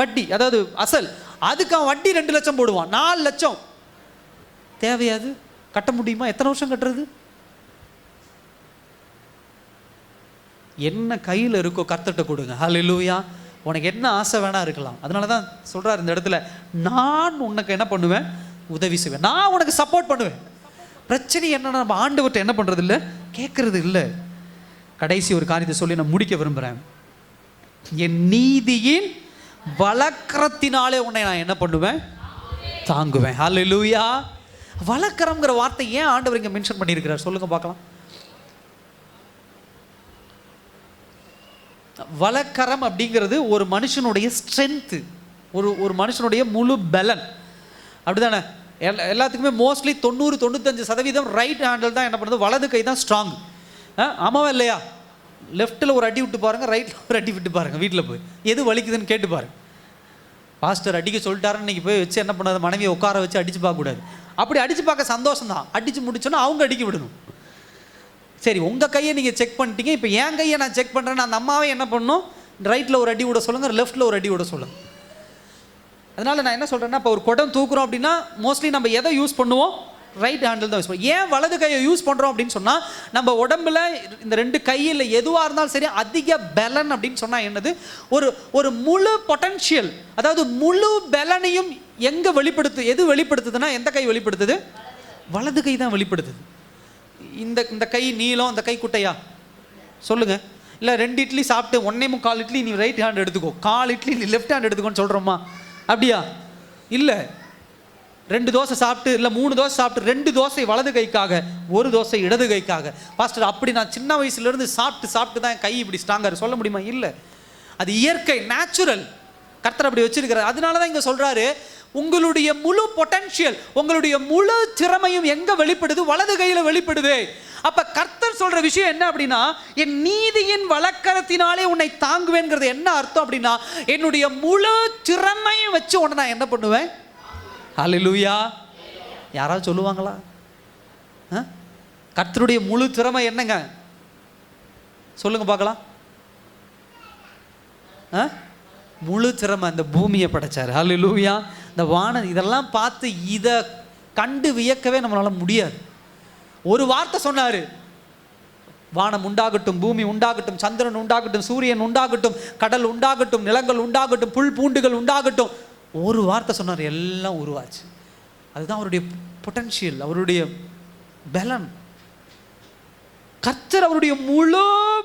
வட்டி, அதாவது அசல், அதுக்கு அவன் வட்டி 2 லட்சம் போடுவான், 4 லட்சம் தேவையாது. கட்ட முடியுமா? எத்தனை வருஷம் கட்டுறது? என்ன கையில் இருக்கோ கர்த்தர்ட்ட கொடுங்க. ஹல்லேலூயா. உனக்கு என்ன ஆசை வேணா இருக்கலாம். அதனால தான் சொல்கிறார் இந்த இடத்துல, நான் உனக்கு என்ன பண்ணுவேன், உதவி செய்வேன், நான் உனக்கு சப்போர்ட் பண்ணுவேன். பிரச்சனை என்னன்னா நம்ம ஆண்டவர்கிட்ட என்ன பண்ணுறது இல்லை, கேட்கறது இல்லை. கடைசி ஒரு காரியத்தை சொல்லி நான் முடிக்க விரும்புகிறேன். என் நீதியின் வழக்கரத்தினாலே உன்னை நான் என்ன பண்ணுவேன், தாங்குவேன். ஹல்லேலூயா. வழக்கரம்ங்கிற வார்த்தை ஏன் ஆண்டவர் இங்கே மென்ஷன் பண்ணியிருக்கிறார் சொல்லுங்க பார்க்கலாம். வழக்கரம் அப்படிங்கிறது ஒரு மனுஷனுடைய ஸ்ட்ரென்த்து, ஒரு மனுஷனுடைய முழு பலன், அப்படிதானே? எல்லாத்துக்குமே மோஸ்ட்லி 90-95% ரைட் ஹேண்டில் தான் என்ன பண்ணுறது, வலது கை தான் ஸ்ட்ராங். ஆமாவா இல்லையா? லெஃப்ட்டில் ஒரு அடி விட்டு பாருங்கள், ரைட்டில் ஒரு அடி விட்டு பாருங்கள், வீட்டில் போய் எது வலிக்குதுன்னு கேட்டு பாருங்க. பாஸ்டர் அடிக்க சொல்லிட்டாருன்னு இன்றைக்கி போய் வச்சு என்ன பண்ணாது, மனைவியை உட்கார வச்சு அடித்து பார்க்கக்கூடாது. அப்படி அடித்து பார்க்க சந்தோஷம் தான், அடித்து முடிச்சோன்னா அவங்க அடிக்க விடணும். சரி, உங்கள் கையை நீங்கள் செக் பண்ணிட்டீங்க, இப்போ என் கையை நான் செக் பண்ணுறேன்னு அந்த அம்மாவே என்ன பண்ணணும், ரைட்டில் ஒரு அடி விட சொல்லுங்கள், லெஃப்ட்டில் ஒரு அடி விட சொல்லுங்கள். அதனால் நான் என்ன சொல்கிறேன்னா, இப்போ ஒரு குடம் தூக்குறோம் அப்படின்னா மோஸ்ட்லி நம்ம எதை யூஸ் பண்ணுவோம், ரைட் ஹேண்டில் தான் யூஸ் பண்ணுவோம். ஏன் வலது கையை யூஸ் பண்ணுறோம் அப்படின்னு சொன்னால், நம்ம உடம்புல இந்த 2 கையில் எதுவாக இருந்தாலும் சரி அதிக பலன் அப்படின்னு சொன்னால் என்னது, ஒரு முழு பொட்டன்ஷியல், அதாவது முழு பலனையும் எங்கே எது வெளிப்படுத்துதுன்னா, எந்த கை வெளிப்படுத்துது, வலது கை தான் வெளிப்படுத்துது. இந்த கை நீளம், இந்த கை குட்டையா சொல்லுங்கள். இல்லை 2 இட்லி சாப்பிட்டு 1.25 இட்லி நீ ரைட் ஹேண்ட் எடுத்துக்கோ, 1/4 இட்லி நீ லெஃப்ட் ஹேண்ட் எடுத்துக்கோன்னு சொல்கிறோமா? அப்படியா? இல்லை. 2 தோசை சாப்பிட்டு, இல்லை 3 தோசை சாப்பிட்டு 2 தோசை வலது கைக்காக, 1 தோசை இடது கைக்காக. பாஸ்டர் அப்படி நான் சின்ன வயசுலேருந்து சாப்பிட்டு தான் கை இப்படி ஸ்ட்ராங்காக சொல்ல முடியுமா? இல்லை, அது இயற்கை, நேச்சுரல். கர்த்தர் அப்படி வச்சிருக்கிறார். அதனால தான் இங்கே சொல்கிறாரு, உங்களுடைய முழு பொட்டன்ஷியல், உங்களுடைய முழு திறமையும் எங்கே வெளிப்படுது, வலது கையில் வெளிப்படுது. அப்போ கர்த்தர் சொல்கிற விஷயம் என்ன அப்படின்னா, என் நீதியின் வழக்கரத்தினாலே உன்னை தாங்குவேங்கிறது என்ன அர்த்தம் அப்படின்னா, என்னுடைய முழு திறமையும் வச்சு உன்னை நான் என்ன பண்ணுவேன். ஹல்லேலூயா. யாராவது சொல்லுவாங்களா? கர்த்தருடைய முழு திறமை என்னங்க சொல்லுங்க பார்க்கலாம். முழு திறமை அந்த பூமியை படைச்சார். ஹல்லேலூயா. இந்த வானம் இதெல்லாம் பார்த்து இதை கண்டு வியக்கவே நம்மளால முடியாது. ஒரு வார்த்தை சொன்னார், வானம் உண்டாகட்டும், பூமி உண்டாகட்டும், சந்திரன் உண்டாகட்டும், சூரியன் உண்டாகட்டும், கடல் உண்டாகட்டும், நிலங்கள் உண்டாகட்டும், புல் பூண்டுகள் உண்டாகட்டும். ஒரு வார்த்தை சொன்னார், எல்லாம் உருவாச்சு. அதுதான் அவருடைய பொட்டன்ஷியல், அவருடைய பலன். கர்த்தர் அவருடைய முழு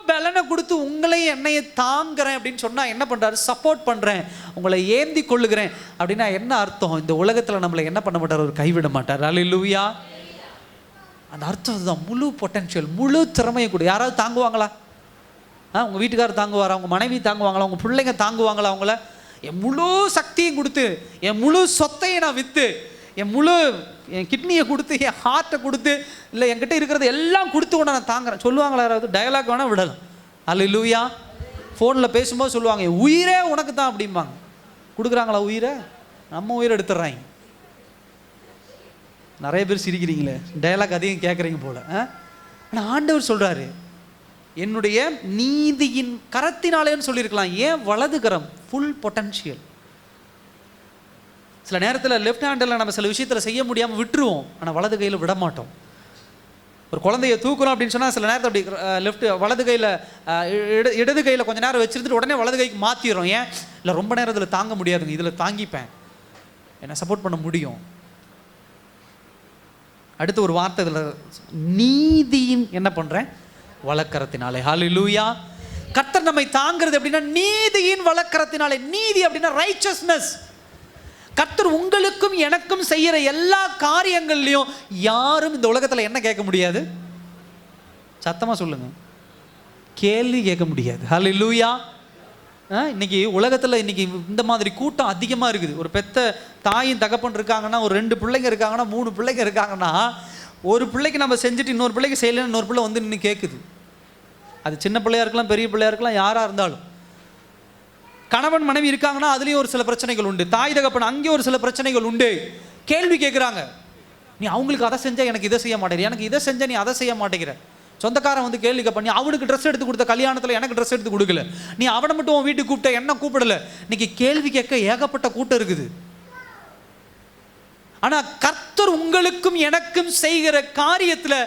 பலனை கொடுத்து உங்களையும் என்னையை தாங்குறேன் அப்படின்னு சொன்னா என்ன பண்றாரு? சப்போர்ட் பண்றேன், உங்களை ஏந்தி கொள்ளுகிறேன் அப்படின்னா என்ன அர்த்தம்? இந்த உலகத்துல நம்மளை என்ன பண்ண மாட்டார்? அவர் கைவிட மாட்டார். அல்லேலூயா. அந்த அர்த்தம் அதுதான். முழு பொட்டன்ஷியல், முழு திறமையை கூட. யாராவது தாங்குவாங்களா? உங்க வீட்டுக்காரர் தாங்குவாரா? உங்க மனைவி தாங்குவாங்களா? உங்க பிள்ளைங்க தாங்குவாங்களா? அவங்கள என் முழு சக்தியும் கொடுத்து, என் முழு சொத்தையை நான் விற்று, என் கிட்னியை கொடுத்து, என் ஹார்ட்டை கொடுத்து, இல்லை என்கிட்ட இருக்கிறது எல்லாம் கொடுத்து கொண்டு நான் தாங்குறேன் சொல்லுவாங்களா? யாராவது? டயலாக் வேணால் விடலாம். அல்லேலூயா. ஃபோனில் பேசும்போது சொல்லுவாங்க, உயிரே உனக்கு தான் அப்படிம்பாங்க. கொடுக்குறாங்களா உயிரை? நம்ம உயிரை எடுத்துடுறாங்க. நிறைய பேர் சிரிக்கிறீங்களே, டயலாக் அதிகம் கேட்குறீங்க போல. ஆனால் ஆண்டவர் சொல்கிறாரு, என்னுடைய நீதியின் கரத்தினாலேன்னு சொல்லியிருக்கலாம். ஏன் வலது கரம்? Full potential. சில நேரத்தில் லெஃப்ட் ஹேண்டில் நம்ம சில விஷயத்தில் செய்ய முடியாமல் விட்டுருவோம், ஆனால் வலது கையில் விட மாட்டோம். ஒரு குழந்தைய தூக்குறோம் அப்படின்னு சொன்னால் சில நேரத்தில் அப்படி வலது கையில் இடது கையில் கொஞ்சம் நேரம் வச்சுருந்துட்டு உடனே வலது கைக்கு மாற்றிடுறோம். ஏன்? இல்லை ரொம்ப நேரம் இதில் தாங்க முடியாதுங்க, இதில் தாங்கிப்பேன், என்னை சப்போர்ட் பண்ண முடியும். அடுத்து ஒரு வார்த்தை இதில், நீதியின் என்ன பண்ணுறேன்? வலக்கரத்தினாலே. ஹல்லேலூயா. கர்த்தர் நம்மை தாங்கிறது அப்படின்னா நீதியின் வலக்கரத்தினாலே. நீதி அப்படின்னா ரைச்சஸ்னஸ். கர்த்தர் உங்களுக்கும் எனக்கும் செய்யற எல்லா காரியங்கள்லையும் யாரும் இந்த உலகத்தில் என்ன கேட்க முடியாது? சத்தமா சொல்லுங்க, கேள்வி கேட்க முடியாது. ஹல்லேலூயா. இன்னைக்கு உலகத்தில் இன்னைக்கு இந்த மாதிரி கூட்டம் அதிகமாக இருக்குது. ஒரு பெத்த தாயும் தகப்பன் இருக்காங்கன்னா, ஒரு 2 பிள்ளைங்க இருக்காங்கன்னா, 3 பிள்ளைங்க இருக்காங்கன்னா, ஒரு பிள்ளைக்கு நம்ம செஞ்சுட்டு இன்னொரு பிள்ளைக்கு செய்யலைன்னு இன்னொரு பிள்ளை வந்து நின்று கேட்குது. அது சின்ன பிள்ளையா இருக்கலாம், பெரிய பிள்ளையா இருக்கலாம், யாராக இருந்தாலும். கணவன் மனைவி இருக்காங்கன்னா அதுலேயும் ஒரு சில பிரச்சனைகள் உண்டு. தாய் தகப்பன் அங்கே ஒரு சில பிரச்சனைகள் உண்டு. கேள்வி கேட்குறாங்க, நீ அவங்களுக்கு அதை செஞ்சால் எனக்கு இதை செய்ய மாட்டேங்கிற, எனக்கு இதை செஞ்சால் நீ அதை செய்ய மாட்டேங்கிற. சொந்தக்காரன் வந்து கேள்வி கேட்ப, நீ அவனுக்கு ட்ரெஸ் எடுத்து கொடுத்த கல்யாணத்தில் எனக்கு ட்ரெஸ் எடுத்து கொடுக்கல, நீ அவனை மட்டும் உன் வீட்டுக்கு கூப்பிட்ட என்ன கூப்பிடல. இன்னைக்கு கேள்வி கேட்க ஏகப்பட்ட கூட்டம் இருக்குது. ஆனால் கர்த்தர் உங்களுக்கும் எனக்கும் செய்கிற காரியத்தில்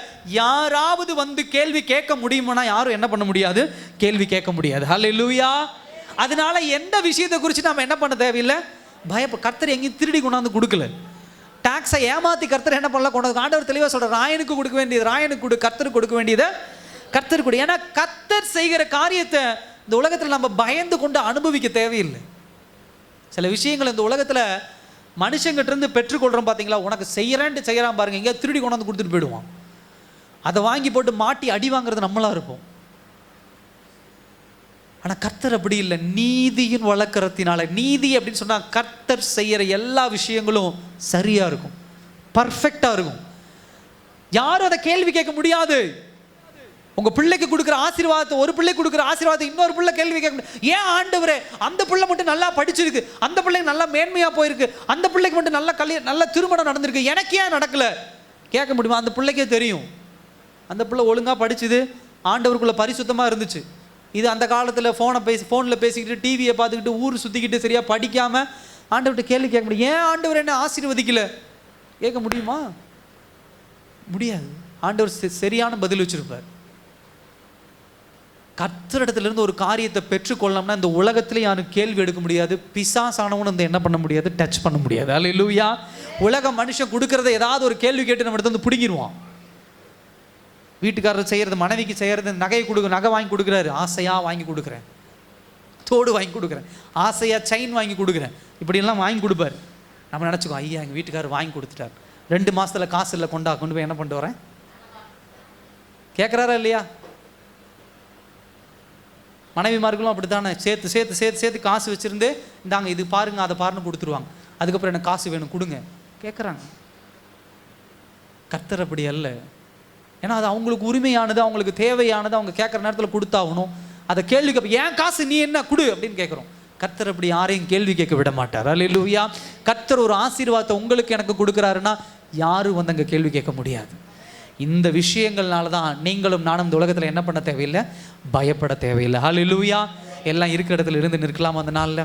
யாராவது வந்து கேள்வி கேட்க முடியுமானா யாரும் என்ன பண்ண முடியாது? கேள்வி கேட்க முடியாது. ஹல்லேலூயா. அதனால எந்த விஷயத்தை குறித்து நாம் என்ன பண்ண தேவையில்லை? கர்த்தர் எங்கேயும் திருடி கொண்டாந்து கொடுக்கல. டாக்ஸை ஏமாற்றி கர்த்தர் என்ன பண்ணல கொண்டாந்து. ஆண்டவர் தெளிவாக சொல்கிறார், ராயனுக்கு கொடுக்க வேண்டியது ராயனுக்கு கொடு, கர்த்தருக்கு கொடுக்க வேண்டியதை கர்த்தருக்கு கொடு. ஏன்னா கர்த்தர் செய்கிற காரியத்தை இந்த உலகத்தில் நம்ம பயந்து கொண்டு அனுபவிக்க தேவையில்லை. சில விஷயங்கள் இந்த உலகத்தில் மனுஷங்கிட்ட இருந்து பெற்றுக்கொள்கிறோம் பார்த்தீங்களா? உனக்கு செய்கிறான்ட்டு செய்கிறான் பாருங்க, எங்கேயா திருடி கொண்டாந்து கொடுத்துட்டு போயிடுவான். அதை வாங்கி போட்டு மாட்டி அடி வாங்குறது நம்மளாக இருப்போம். ஆனால் கர்த்தர் அப்படி இல்லை. நீதியின் வலக்கரத்தினால. நீதி அப்படின்னு சொன்னால் கர்த்தர் செய்கிற எல்லா விஷயங்களும் சரியாக இருக்கும், பர்ஃபெக்டாக இருக்கும். யாரும் அதை கேள்வி கேட்க முடியாது. உங்கள் பிள்ளைக்கு கொடுக்குற ஆசீர்வாதத்தை, ஒரு பிள்ளை கொடுக்குற ஆசீர்வாதத்தை இன்னொரு பிள்ளை கேள்வி கேட்க முடியாது. ஏன் ஆண்டவரே அந்த பிள்ளை மட்டும் நல்லா படிச்சிருக்கு, அந்த பிள்ளைக்கு நல்லா மேன்மையாக போயிருக்கு, அந்த பிள்ளைக்கு மட்டும் நல்ல திருமணம் நடந்திருக்கு, எனக்கு ஏன் நடக்கலை கேட்க முடியுமா? அந்த பிள்ளைக்கே தெரியும். அந்த பிள்ளை ஒழுங்காக படிச்சுது, ஆண்டவருக்குள்ள பரிசுத்தமாக இருந்துச்சு. இது அந்த காலத்தில் ஃபோனில் பேசிக்கிட்டு, டிவியை பார்த்துக்கிட்டு, ஊர் சுற்றிக்கிட்டு, சரியாக படிக்காமல் ஆண்டவர்கிட்ட கேள்வி கேட்க முடியும். ஏன் ஆண்டவர் என்ன ஆசீர்வதிக்கல கேட்க முடியுமா? முடியாது. ஆண்டவர் சரியான பதில் வச்சிருப்பார். கர்த்தரிடத்திலிருந்து ஒரு காரியத்தை பெற்றுக்கொள்ளணும்னா இந்த உலகத்திலே யாரும் கேள்வி எடுக்க முடியாது. பிசாசானவனும் இந்த என்ன பண்ண முடியாது? டச் பண்ண முடியாது. அல்லேலூயா. உலக மனுஷன் கொடுக்கறத ஏதாவது ஒரு கேள்வி கேட்டு நம்ம எடுத்து வந்து பிடிங்கிடுவான். வீட்டுக்காரர் செய்கிறது, மனைவிக்கு செய்கிறது, நகை வாங்கி கொடுக்குறாரு, ஆசையாக வாங்கி கொடுக்குறேன், தோடு வாங்கி கொடுக்குறேன், ஆசையாக செயின் வாங்கி கொடுக்குறேன், இப்படியெல்லாம் வாங்கி கொடுப்பார். நம்ம நினச்சிக்கோ, ஐயா எங்கள் வீட்டுக்காரர் வாங்கி கொடுத்துட்டார், 2 மாதத்தில் காசு இல்லை, கொண்டு போய் என்ன பண்ணிட்டு வரேன் கேட்குறாரா இல்லையா? மனைவிமார்களும் அப்படி தானே, சேர்த்து சேர்த்து சேர்த்து சேர்த்து காசு வச்சுருந்து, இந்தாங்க இது பாருங்க அதை பாருன்னு கொடுத்துருவாங்க. அதுக்கப்புறம் எனக்கு காசு வேணும் கொடுங்க கேட்குறாங்க. கர்த்தர் அப்படி அல்ல. ஏன்னா அது அவங்களுக்கு உரிமையானது, அவங்களுக்கு தேவையானது, அவங்க கேட்குற நேரத்தில் கொடுத்தாகணும். அதை கேள்வி கேட்ப, ஏன் காசு நீ என்ன கொடு அப்படின்னு கேட்குறோம். கர்த்தர் அப்படி யாரையும் கேள்வி கேட்க விட மாட்டார். அல்லேலூயா. கர்த்தர் ஒரு ஆசீர்வாதத்தை உங்களுக்கு எனக்கு கொடுக்குறாருன்னா யாரும் வந்து அங்கே கேள்வி கேட்க முடியாது. இந்த விஷயங்கள்னால தான் நீங்களும் நானும் இந்த உலகத்தில் என்ன பண்ண தேவையில்லை? பயப்பட தேவையில்லை. அல்லேலூயா. எல்லாம் இருக்கிற இடத்துல இருந்து நிற்கலாம் அந்த நாளில்.